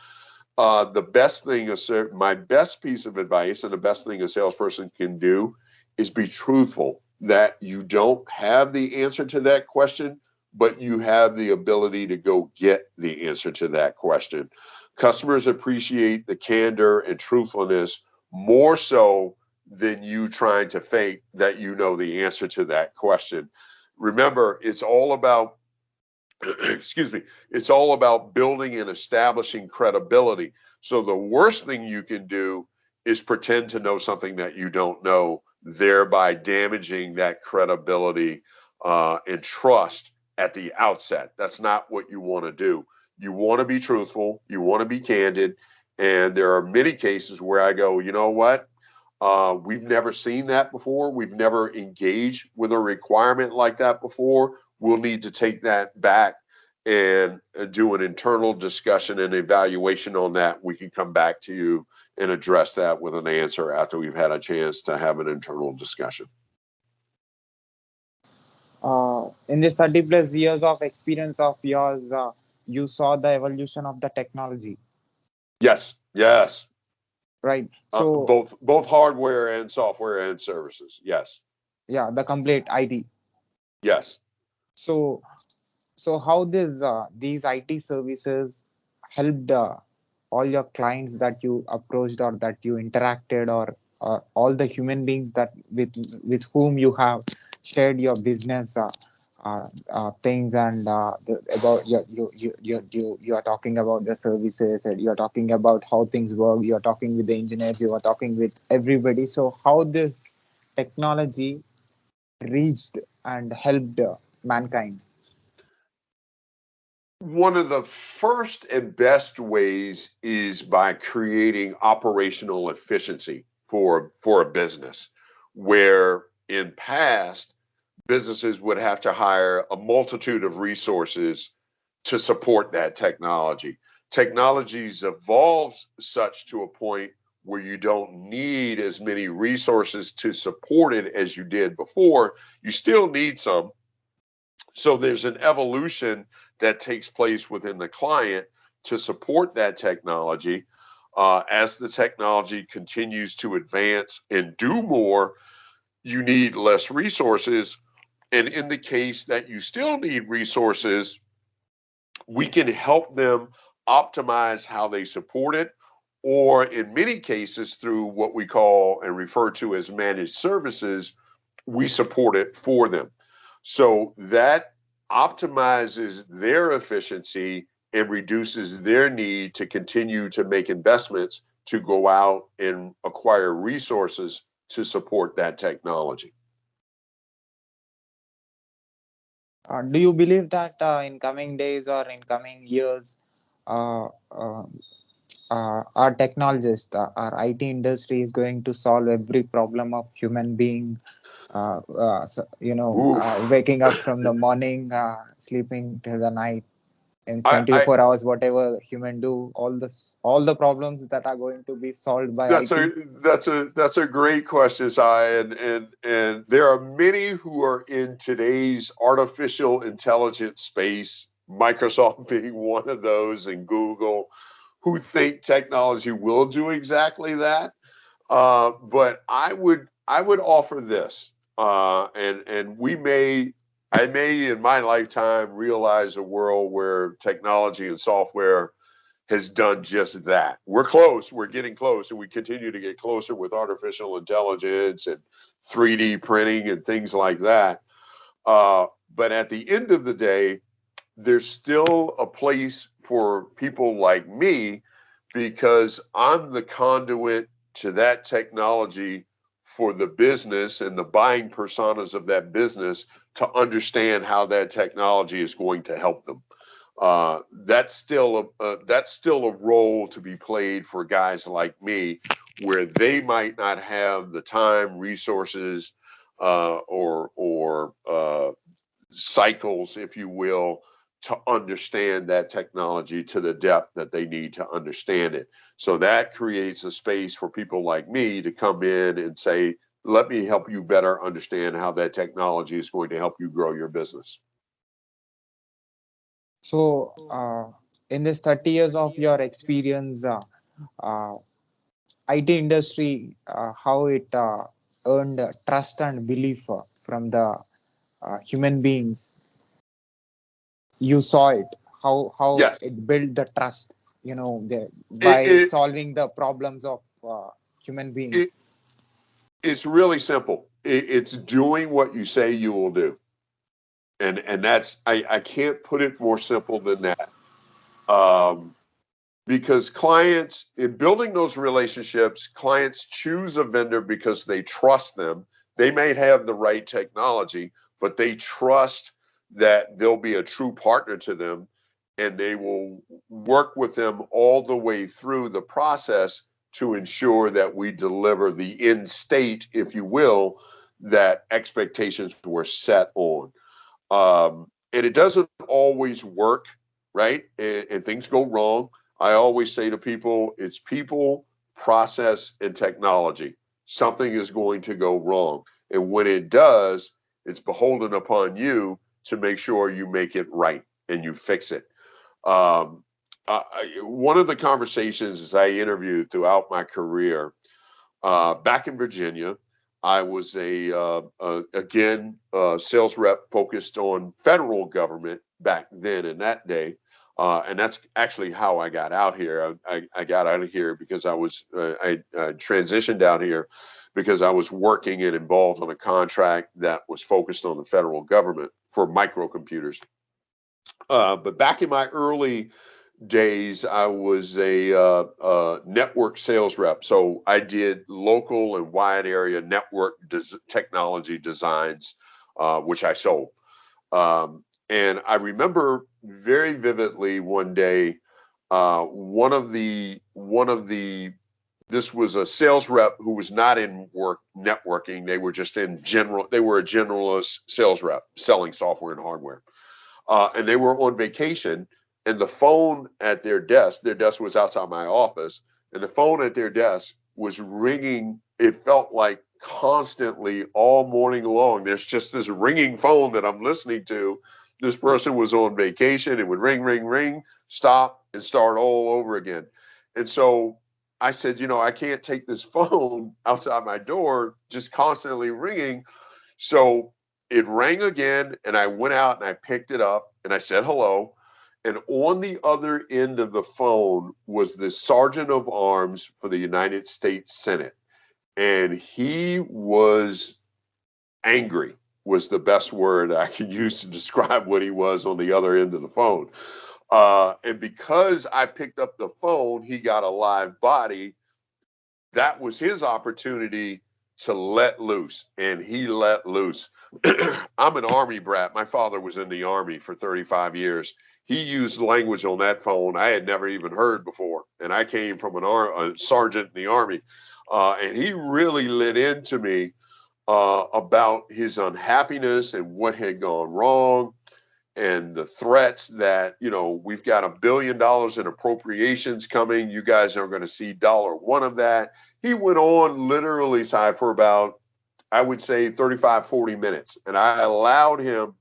My best piece of advice and the best thing a salesperson can do is be truthful that you don't have the answer to that question, but you have the ability to go get the answer to that question. Customers appreciate the candor and truthfulness more so than you trying to fake that you know the answer to that question. Remember, it's all about excuse me, it's all about building and establishing credibility. So the worst thing you can do is pretend to know something that you don't know, thereby damaging that credibility and trust at the outset. That's not what you want to do. You want to be truthful, you want to be candid, and there are many cases where I go, you know what? We've never seen that before. We've never engaged with a requirement like that before. We'll need to take that back and do an internal discussion and evaluation on that. We can come back to you and address that with an answer after we've had a chance to have an internal discussion. In this 30 plus years of experience of yours, you saw the evolution of the technology. Yes, yes. Right. So both hardware and software and services. Yes. Yeah, the complete IT. Yes. So how these IT services helped all your clients that you approached or that you interacted, or all the human beings that with whom you have shared your business things, and about you are talking about the services, and you are talking about how things work, you are talking with the engineers, you are talking with everybody. So how this technology reached and helped mankind? One of the first and best ways is by creating operational efficiency for a business, where in past businesses would have to hire a multitude of resources to support that technology. Technologies evolves such to a point where you don't need as many resources to support it as you did before. You still need some. So there's an evolution that takes place within the client to support that technology. As the technology continues to advance and do more, you need less resources. And in the case that you still need resources, we can help them optimize how they support it, or in many cases, through what we call and refer to as managed services, we support it for them. So that optimizes their efficiency and reduces their need to continue to make investments to go out and acquire resources to support that technology. Do you believe that in coming days or in coming years, uh, uh, our technologist, our IT industry is going to solve every problem of human being? Waking up from the morning, sleeping till the night. in I 24 hours, whatever human do, all the problems that are going to be solved by That's IT. a great question, Sai, and there are many who are in today's artificial intelligence space, Microsoft being one of those, and Google, who think technology will do exactly that. But I would offer this, and I may in my lifetime realize a world where technology and software has done just that. We're close. We're getting close, and we continue to get closer with artificial intelligence and 3D printing and things like that. But at the end of the day, there's still a place for people like me because I'm the conduit to that technology for the business and the buying personas of that business to understand how that technology is going to help them. That's still a role to be played for guys like me, where they might not have the time, resources, or cycles, if you will, to understand that technology to the depth that they need to understand it. So that creates a space for people like me to come in and say, let me help you better understand how that technology is going to help you grow your business. So, in this 30 years of your experience, uh, IT industry, how it earned trust and belief from the human beings, you saw it, how Yes, it built the trust, it, by it, solving the problems of human it beings. it's really simple. It's doing what you say you will do, and that's I can't put it more simple than that. Um, because clients, in building those relationships, clients choose a vendor because they trust them. They may have the right technology, but they trust that they'll be a true partner to them, and they will work with them all the way through the process to ensure that we deliver the end state, if you will, that expectations were set on. And it doesn't always work, right? And things go wrong. I always say to people, it's people, process, and technology. Something is going to go wrong. And when it does, it's beholden upon you to make sure you make it right and you fix it. Um, One of the conversations as I interviewed throughout my career, back in Virginia, I was again sales rep focused on federal government back then in that day, and that's actually how I got out here. I got out of here because I transitioned out here because I was working and involved on a contract that was focused on the federal government for microcomputers. But back in my early days, I was a network sales rep. So I did local and wide area network technology designs, which I sold. And I remember very vividly one day, one of the this was a sales rep who was not in work networking. They were just in general. They were a generalist sales rep selling software and hardware, and they were on vacation, and the phone at their desk was outside my office, and the phone at their desk was ringing. It felt like constantly all morning long. There's just this ringing phone that I'm listening to. This person was on vacation. It would ring, ring, ring, stop, and start all over again. And so I said, I can't take this phone outside my door just constantly ringing. So it rang again, and I went out and I picked it up and I said hello. And on the other end of the phone was the Sergeant of Arms for the United States Senate. And he was angry, was the best word I could use to describe what he was on the other end of the phone. And because I picked up the phone, he got a live body. That was his opportunity to let loose, and he let loose. I'm an Army brat. My father was in the Army for 35 years. He used language on that phone I had never even heard before, and I came from a sergeant in the Army, and he really lit into me about his unhappiness and what had gone wrong. and the threats that, we've got $1 billion in appropriations coming. You guys are going to see $1 of that. He went on literally, Ty, for about, I would say 35, 40 minutes. And I allowed him,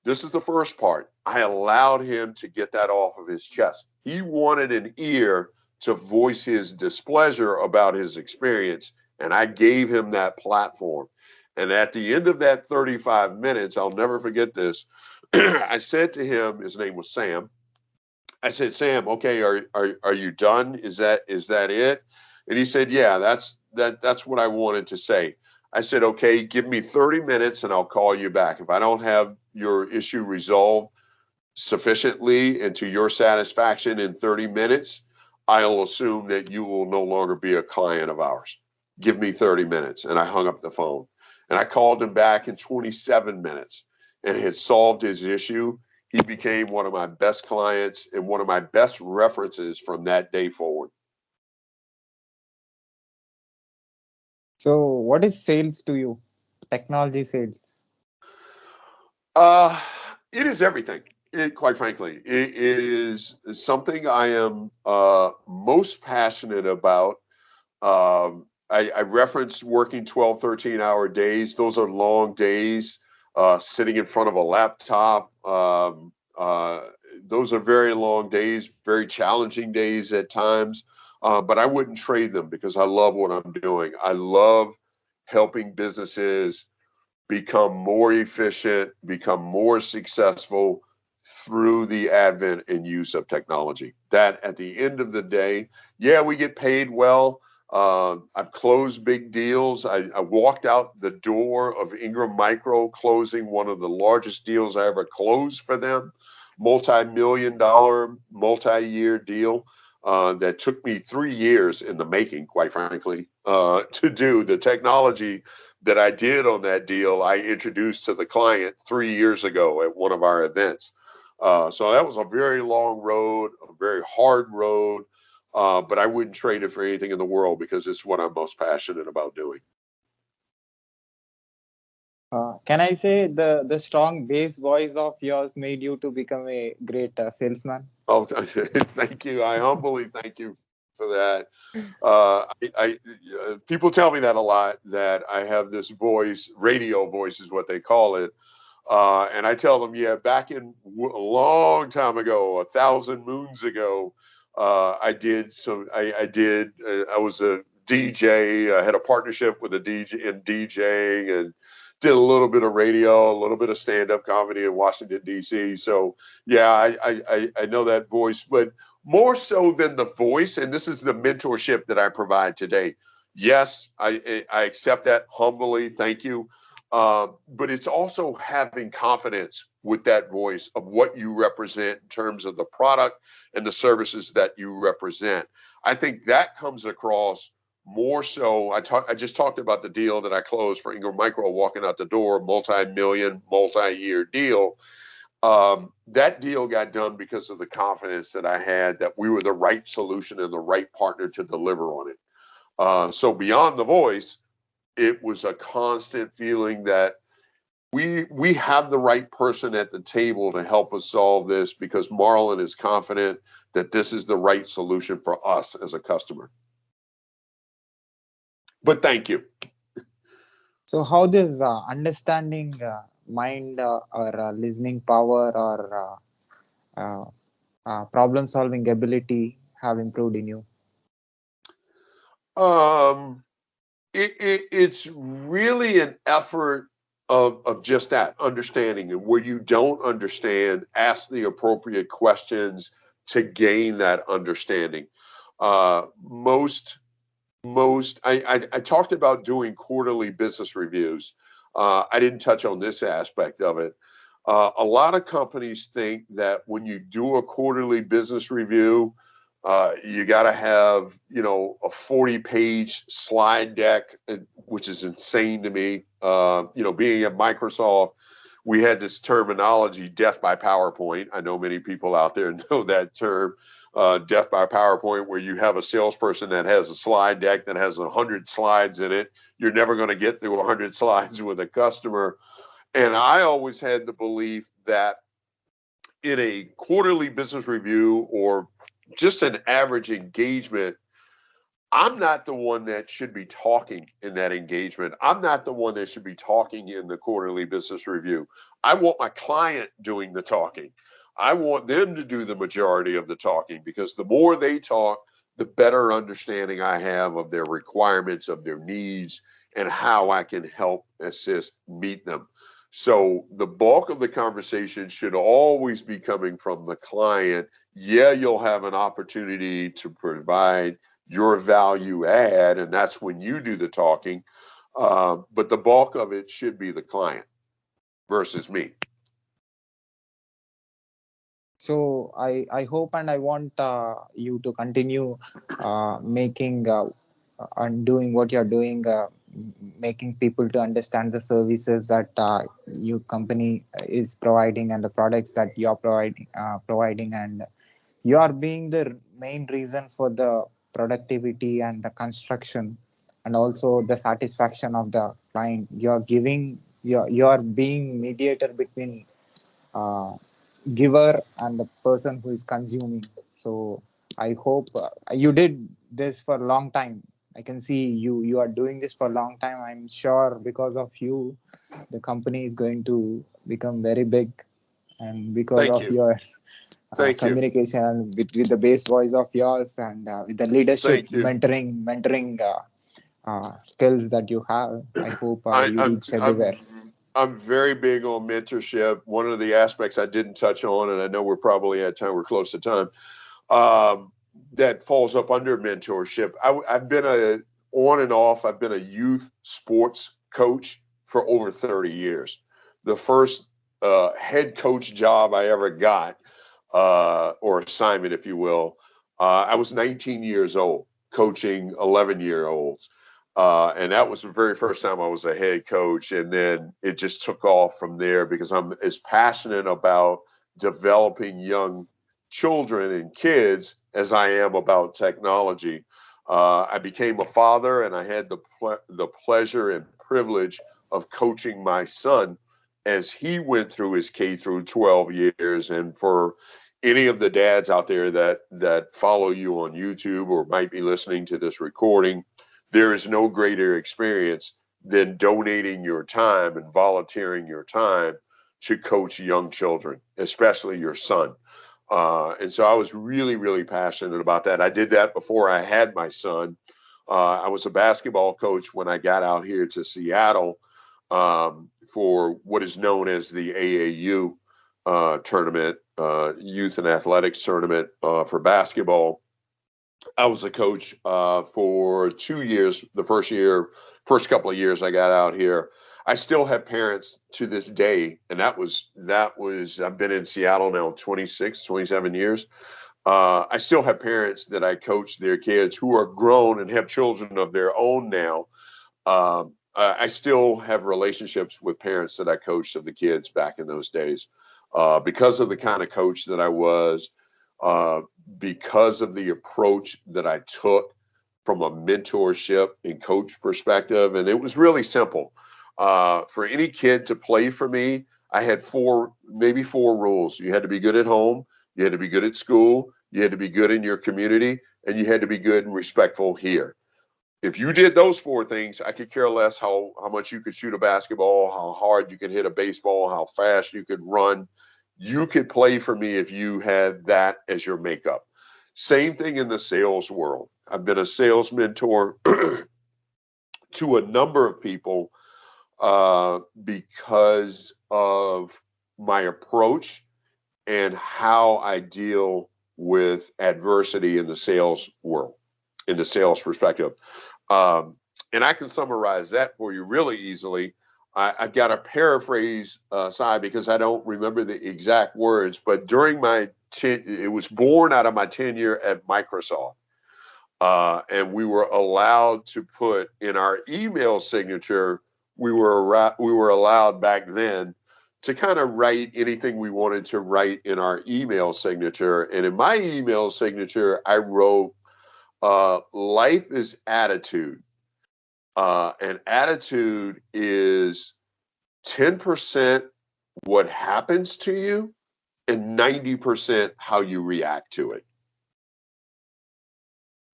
this is the first part, I allowed him to get that off of his chest. He wanted an ear to voice his displeasure about his experience, and I gave him that platform. And at the end of that 35 minutes, I'll never forget this, I said to him, his name was Sam. I said, Sam, okay, are you done? Is that it? And he said, yeah, that's what I wanted to say. I said, okay, give me 30 minutes and I'll call you back. If I don't have your issue resolved sufficiently and to your satisfaction in 30 minutes, I'll assume that you will no longer be a client of ours. Give me 30 minutes. And I hung up the phone. And I called him back in 27 minutes and had solved his issue. He became one of my best clients and one of my best references from that day forward. So, what is sales to you? Technology sales. Uh, it is everything. Quite frankly, it is something I am most passionate about. I referenced working 12, 13-hour days. Those are long days, sitting in front of a laptop. Those are very long days, very challenging days at times. But I wouldn't trade them because I love what I'm doing. I love helping businesses become more efficient, become more successful through the advent and use of technology. That at the end of the day, yeah, we get paid well. I've closed big deals. I walked out the door of Ingram Micro closing one of the largest deals I ever closed for them, multi-million-dollar, multi-year deal. That took me 3 years in the making, quite frankly, to do. The technology that I did on that deal, I introduced to the client 3 years ago at one of our events. So that was a very long road, a very hard road, but I wouldn't trade it for anything in the world because it's what I'm most passionate about doing. Can I say the strong bass voice of yours made you to become a great salesman? Oh, thank you. I humbly thank you for that. People tell me that a lot, that I have this voice, radio voice is what they call it. And I tell them, yeah, back in a long time ago, 1,000 moons ago, I was a DJ. I had a partnership with a DJ in DJing and did a little bit of radio, a little bit of stand-up comedy in Washington, D.C. So, yeah, I know that voice, but more so than the voice, and this is the mentorship that I provide today. Yes, I accept that humbly. Thank you. But it's also having confidence with that voice of what you represent in terms of the product and the services that you represent. I think that comes across more so. I just talked about the deal that I closed for Ingram Micro, walking out the door, multi-million, multi-year deal. That deal got done because of the confidence that I had that we were the right solution and the right partner to deliver on it. So beyond the voice, it was a constant feeling that we have the right person at the table to help us solve this because Marlon is confident that this is the right solution for us as a customer. But thank you. So, how does understanding mind or listening power or problem solving ability have improved in you? Um, it's really an effort of just that understanding, and where you don't understand, ask the appropriate questions to gain that understanding. Most I talked about doing quarterly business reviews. I didn't touch on this aspect of it. A lot of companies think that when you do a quarterly business review, you got to have, a 40-page slide deck, which is insane to me. Being at Microsoft, we had this terminology, death by PowerPoint. I know many people out there know that term, death by PowerPoint, where you have a salesperson that has a slide deck that has 100 slides in it. You're never going to get through 100 slides with a customer. And I always had the belief that in a quarterly business review or just an average engagement, I'm not the one that should be talking in that engagement. I'm not the one that should be talking in the quarterly business review. I want my client doing the talking. I want them to do the majority of the talking, because the more they talk, the better understanding I have of their requirements, of their needs, and how I can help, assist, meet them. So the bulk of the conversation should always be coming from the client. Yeah, you'll have an opportunity to provide your value add, and that's when you do the talking. But the bulk of it should be the client versus me. So I hope and I want you to continue making and doing what you're doing, making people to understand the services that your company is providing and the products that you're providing, and you are being the main reason for the productivity and the construction and also the satisfaction of the client. You're giving, you're being mediator between uh, giver and the person who is consuming. So I hope you did this for a long time. I can see you are doing this for a long time. I'm sure because of you, the company is going to become very big, and because Thank of you. your Thank you. communication with the bass voice of yours, and with the leadership Thank you. mentoring skills that you have, I hope I, you I'm reach everywhere. I'm I'm very big on mentorship. One of the aspects I didn't touch on, and I know we're probably at time, we're close to time, um, that falls up under mentorship. I've been on and off. I've been a youth sports coach for over 30 years. The first head coach job I ever got, or assignment, if you will, I was 19 years old coaching 11-year-olds. And that was the very first time I was a head coach. And then it just took off from there, because I'm as passionate about developing young children and kids as I am about technology. I became a father, and I had the pleasure and privilege of coaching my son as he went through his K through 12 years. And for any of the dads out there that follow you on YouTube or might be listening to this recording, there is no greater experience than donating your time and volunteering your time to coach young children, especially your son. And so I was really, really passionate about that. I did that before I had my son. I was a basketball coach when I got out here to Seattle, for what is known as the AAU tournament, youth and athletics tournament for basketball. I was a coach for 2 years. The first couple of years I got out here, I still have parents to this day, and that was I've been in Seattle now 26, 27 years. I still have parents that I coach their kids who are grown and have children of their own now. I still have relationships with parents that I coached of the kids back in those days, because of the kind of coach that I was, uh, because of the approach that I took from a mentorship and coach perspective. And it was really simple. For any kid to play for me, I had maybe four rules. You had to be good at home, you had to be good at school, you had to be good in your community, and you had to be good and respectful here. If you did those four things, I could care less how much you could shoot a basketball, how hard you could hit a baseball, how fast you could run. You could play for me if you had that as your makeup. Same thing in the sales world. I've been a sales mentor to a number of people, because of my approach and how I deal with adversity in the sales world, in the sales perspective. Um, and I can summarize that for you really easily. I've got to paraphrase Sai, because I don't remember the exact words, but during it was born out of my tenure at Microsoft. And we were allowed to put in our email signature, we were allowed back then to kind of write anything we wanted to write in our email signature. And in my email signature, I wrote, life is attitude. And attitude is 10% what happens to you and 90% how you react to it.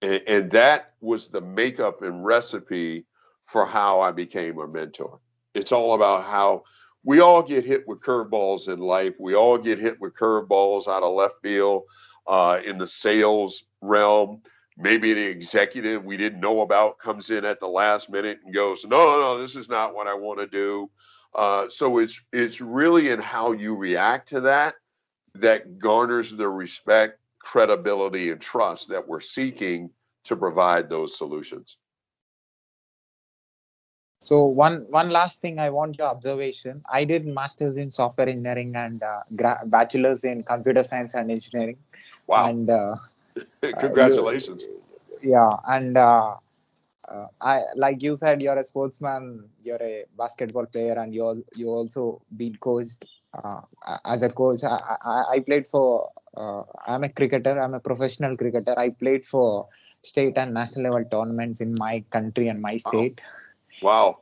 And that was the makeup and recipe for how I became a mentor. It's all about how we all get hit with curveballs in life. We all get hit with curveballs out of left field in the sales realm. Maybe the executive we didn't know about comes in at the last minute and goes, no, this is not what I want to do. So it's really in how you react to that that garners the respect, credibility, and trust that we're seeking to provide those solutions. So one last thing I want your observation. I did masters in software engineering and bachelor's in computer science and engineering, Wow. and you Congratulations. yeah, and I like you said, you're a sportsman, you're a basketball player, and you also been coached as a coach. I played for. I'm a cricketer. I'm a professional cricketer. I played for state and national level tournaments in my country and my Wow. state. Wow.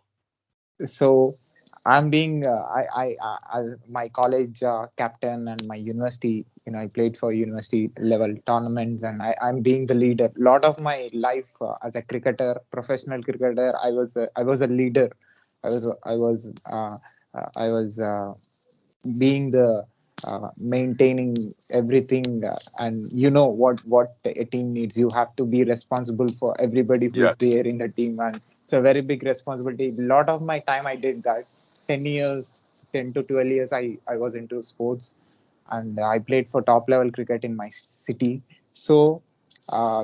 So I'm being my college captain and my university. I played for university level tournaments, and I'm being the leader. A lot of my life as a cricketer, professional cricketer, I was a leader. I was I was I was being the maintaining everything, and what a team needs. You have to be responsible for everybody Yeah. who's there in the team, and it's a very big responsibility. A lot of my time I did that. 10 years, 10 to 12 years, I was into sports, and I played for top level cricket in my city. So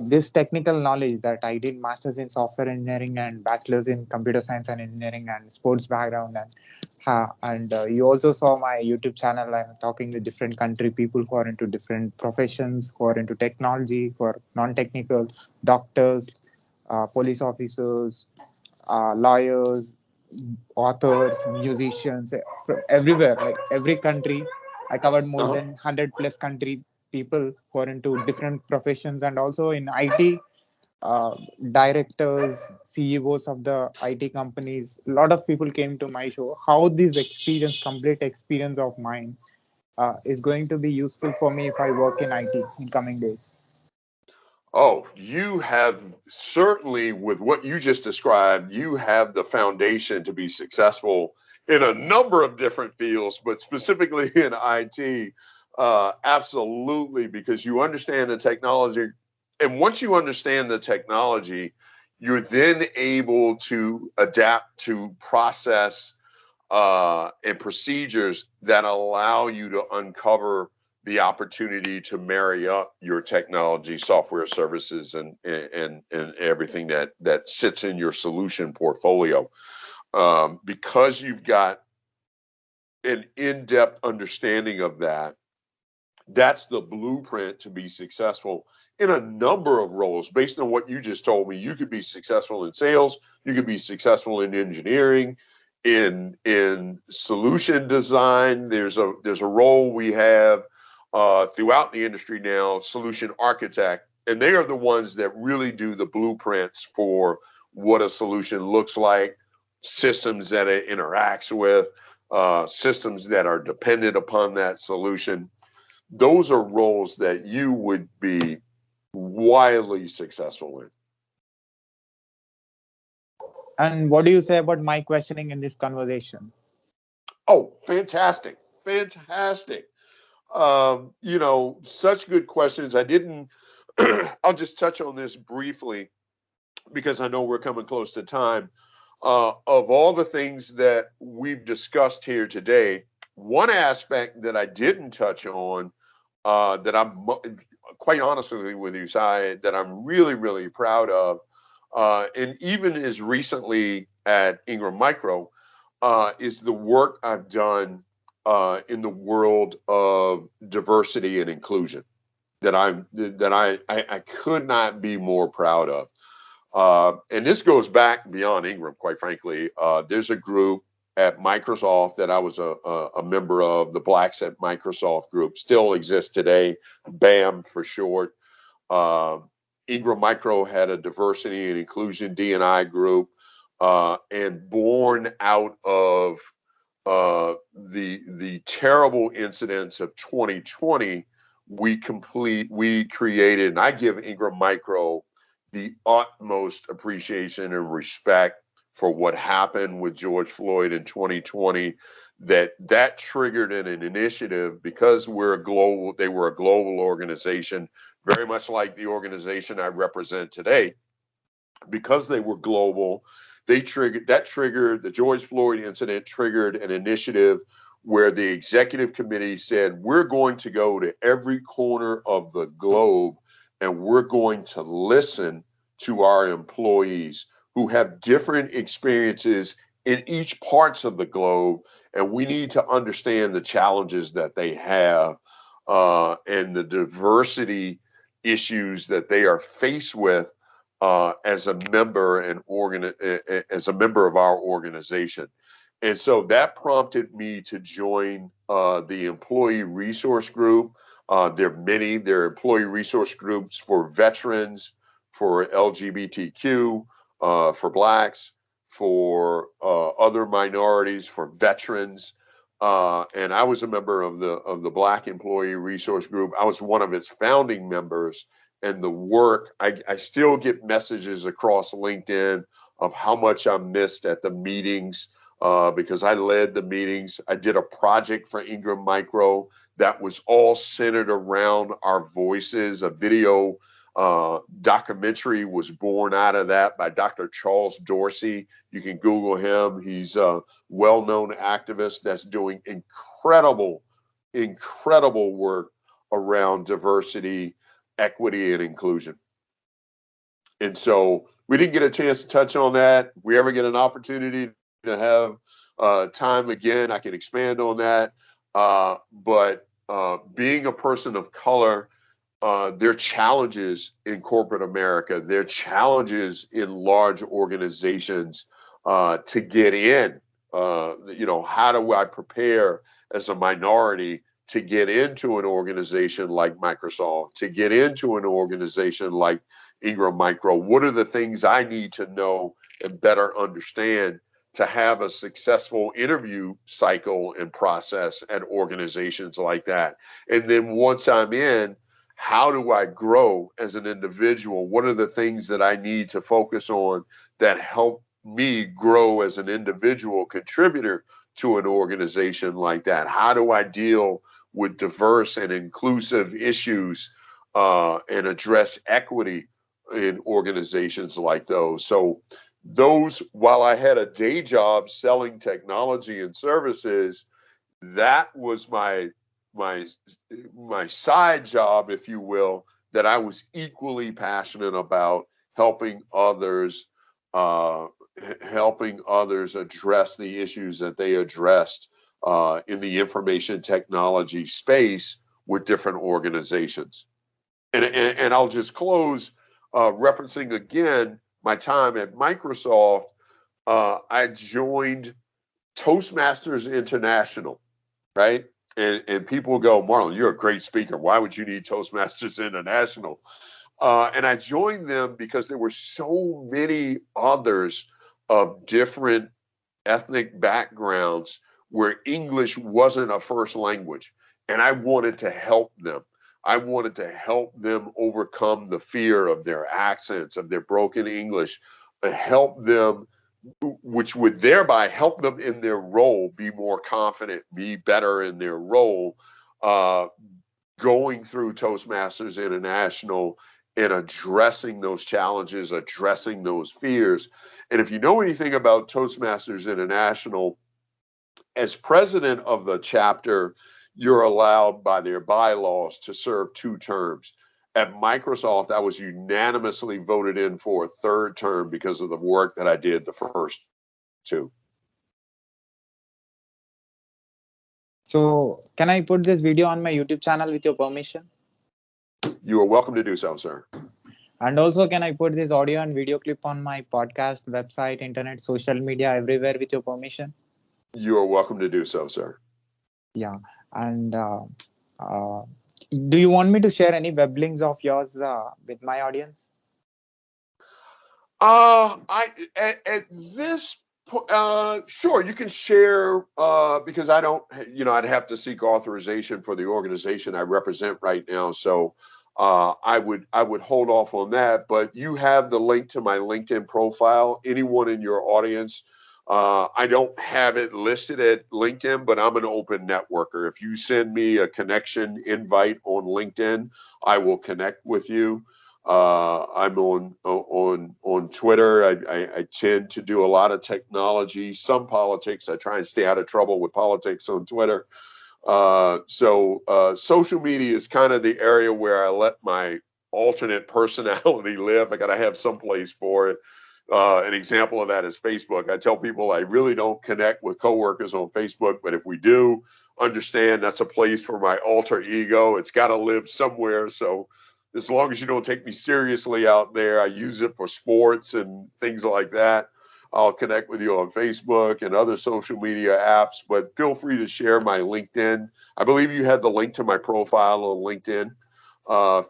this technical knowledge that I did masters in software engineering and bachelor's in computer science and engineering and sports background, and you also saw my YouTube channel. I'm talking with different country people who are into different professions, who are into technology, who are non-technical, doctors, police officers, lawyers, authors, musicians, from everywhere, like every country. I covered more Uh-huh. than 100 plus country people who are into different professions, and also in IT, uh, directors, CEOs of the IT companies. A lot of people came to my show. How this experience, complete experience of mine, is going to be useful for me if I work in IT in coming days. Oh, you have certainly, with what you just described, you have the foundation to be successful in a number of different fields, but specifically in IT. Absolutely, because you understand the technology. And once you understand the technology, you're then able to adapt to process and procedures that allow you to uncover the opportunity to marry up your technology, software services, and everything that sits in your solution portfolio. Because you've got an in-depth understanding of that, that's the blueprint to be successful in a number of roles. Based on what you just told me, you could be successful in sales, you could be successful in engineering, in solution design. There's a role we have throughout the industry now, solution architect, and they are the ones that really do the blueprints for what a solution looks like, systems that it interacts with, systems that are dependent upon that solution. Those are roles that you would be wildly successful in. And what do you say about my questioning in this conversation? Oh, fantastic. Fantastic. Such good questions. I didn't, I'll just touch on this briefly because I know we're coming close to time. Of all the things that we've discussed here today, one aspect that I didn't touch on that I'm quite honestly with you, Sai, that I'm really, really proud of, and even as recently at Ingram Micro, is the work I've done in the world of diversity and inclusion that I could not be more proud of. And this goes back beyond Ingram, quite frankly. There's a group at Microsoft that I was a member of, the Blacks at Microsoft group, still exists today, BAM for short. Ingram Micro had a diversity and inclusion D&I group, and born out of the terrible incidents of 2020, we created, and I give Ingram Micro the utmost appreciation and respect for what happened with George Floyd in 2020. That triggered an initiative because they were a global organization, very much like the organization I represent today. Because they were global, the George Floyd incident triggered an initiative where the executive committee said, we're going to go to every corner of the globe and we're going to listen to our employees who have different experiences in each parts of the globe, and we need to understand the challenges that they have and the diversity issues that they are faced with as a member as a member of our organization. And so that prompted me to join the employee resource group. There are employee resource groups for veterans, for LGBTQ, for Blacks, for other minorities, for veterans. And I was a member of the Black Employee Resource Group. I was one of its founding members. And the work, I still get messages across LinkedIn of how much I missed at the meetings because I led the meetings. I did a project for Ingram Micro that was all centered around our voices. A video documentary was born out of that by Dr. Charles Dorsey. You can Google him. He's a well-known activist that's doing incredible work around diversity, equity, and inclusion. And so we didn't get a chance to touch on that. If we ever get an opportunity to have time again, I can expand on that. But being a person of color, there are challenges in corporate America. There are challenges in large organizations to get in. How do I prepare as a minority to get into an organization like Microsoft, to get into an organization like Ingram Micro? What are the things I need to know and better understand to have a successful interview cycle and process at organizations like that? And then once I'm in, how do I grow as an individual? What are the things that I need to focus on that help me grow as an individual contributor to an organization like that? How do I deal with diverse and inclusive issues and address equity in organizations like those? So while I had a day job selling technology and services, that was my side job, if you will, that I was equally passionate about, helping others address the issues that they addressed in the information technology space with different organizations. And I'll just close referencing again my time at Microsoft. I joined Toastmasters International, right? And people go, Marlon, you're a great speaker. Why would you need Toastmasters International? And I joined them because there were so many others of different ethnic backgrounds where English wasn't a first language. And I wanted to help them. I wanted to help them overcome the fear of their accents, of their broken English, and help them, which would thereby help them in their role, be more confident, be better in their role, going through Toastmasters International and addressing those challenges, addressing those fears. And if you know anything about Toastmasters International, as president of the chapter, you're allowed by their bylaws to serve 2 terms. At Microsoft, I was unanimously voted in for a 3rd term because of the work that I did the first 2. So, can I put this video on my YouTube channel with your permission? You are welcome to do so, sir. And also, can I put this audio and video clip on my podcast, website, internet, social media, everywhere with your permission? You are welcome to do so, sir. Yeah. And do you want me to share any web links of yours with my audience? At this Sure, you can share because I don't, I'd have to seek authorization for the organization I represent right now. So I would hold off on that. But you have the link to my LinkedIn profile. Anyone in your audience, I don't have it listed at LinkedIn, but I'm an open networker. If you send me a connection invite on LinkedIn, I will connect with you. I'm on Twitter. I tend to do a lot of technology, some politics. I try and stay out of trouble with politics on Twitter. So social media is kind of the area where I let my alternate personality live. I got to have some place for it. An example of that is Facebook. I tell people I really don't connect with coworkers on Facebook, but if we do, understand that's a place for my alter ego. It's got to live somewhere. So as long as you don't take me seriously out there, I use it for sports and things like that. I'll connect with you on Facebook and other social media apps, but feel free to share my LinkedIn. I believe you had the link to my profile on LinkedIn.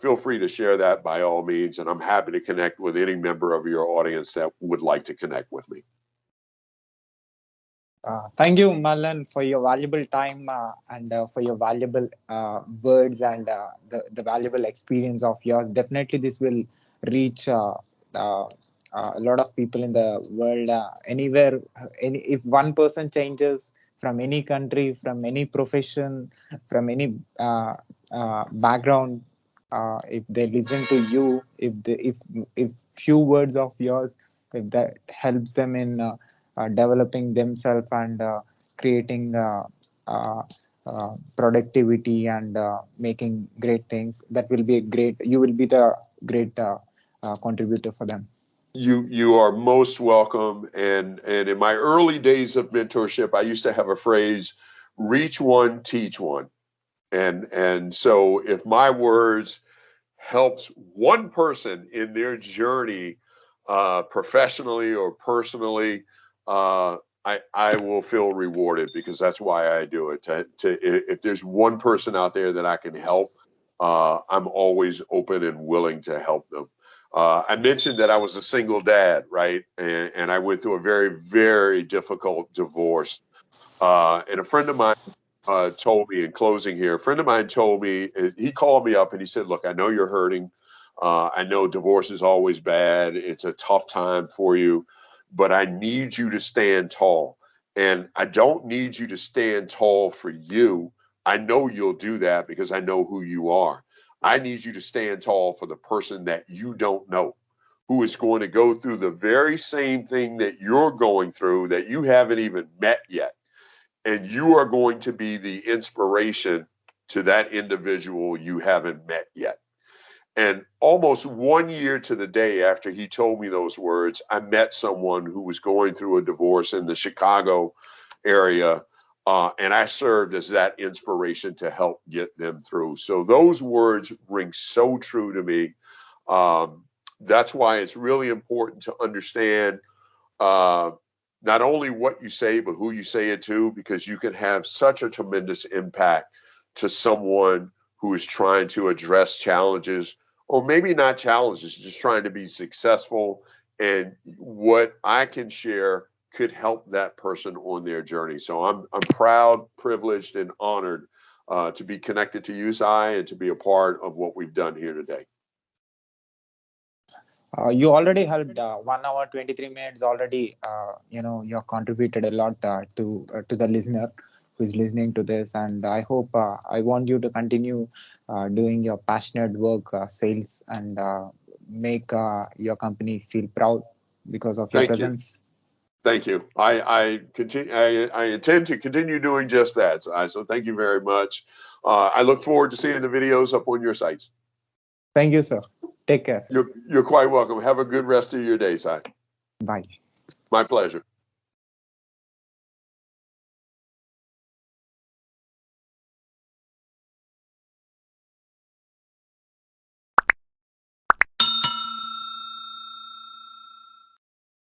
Feel free to share that by all means, and I'm happy to connect with any member of your audience that would like to connect with me. Thank you, Marlon, for your valuable time and for your valuable words and the valuable experience of yours. Definitely, this will reach uh, a lot of people in the world. Anywhere, if one person changes from any country, from any profession, from any background, if they listen to you, if few words of yours, if that helps them in developing themselves and creating productivity and making great things, that will be a great, you will be the great contributor for them. You are most welcome. And in my early days of mentorship, I used to have a phrase: reach one, teach one. And so if my words helps one person in their journey, professionally or personally, I will feel rewarded, because that's why I do it. If there's one person out there that I can help, I'm always open and willing to help them. I mentioned that I was a single dad, right? And I went through a very, very difficult divorce. And a friend of mine told me, in closing here, a friend of mine told me, he called me up and he said, look, I know you're hurting. I know divorce is always bad. It's a tough time for you, but I need you to stand tall. And I don't need you to stand tall for you. I know you'll do that because I know who you are. I need you to stand tall for the person that you don't know, who is going to go through the very same thing that you're going through, that you haven't even met yet. And you are going to be the inspiration to that individual you haven't met yet. And almost 1 year to the day after he told me those words, I met someone who was going through a divorce in the Chicago area. And I served as that inspiration to help get them through. So those words ring so true to me. That's why it's really important to understand uh, not only what you say, but who you say it to, because you can have such a tremendous impact to someone who is trying to address challenges, or maybe not challenges, just trying to be successful. And what I can share could help that person on their journey. So I'm proud, privileged, and honored to be connected to USI and to be a part of what we've done here today. You already helped 1 hour 23 minutes already. You have contributed a lot to the listener who is listening to this, and I hope I want you to continue doing your passionate work, sales, and make your company feel proud because of your Thank you. presence. Thank you. I intend to continue doing just that. So thank you very much. I look forward to seeing the videos up on your sites. Thank you, sir. Take care. You're quite welcome. Have a good rest of your day, Si. Bye. My pleasure.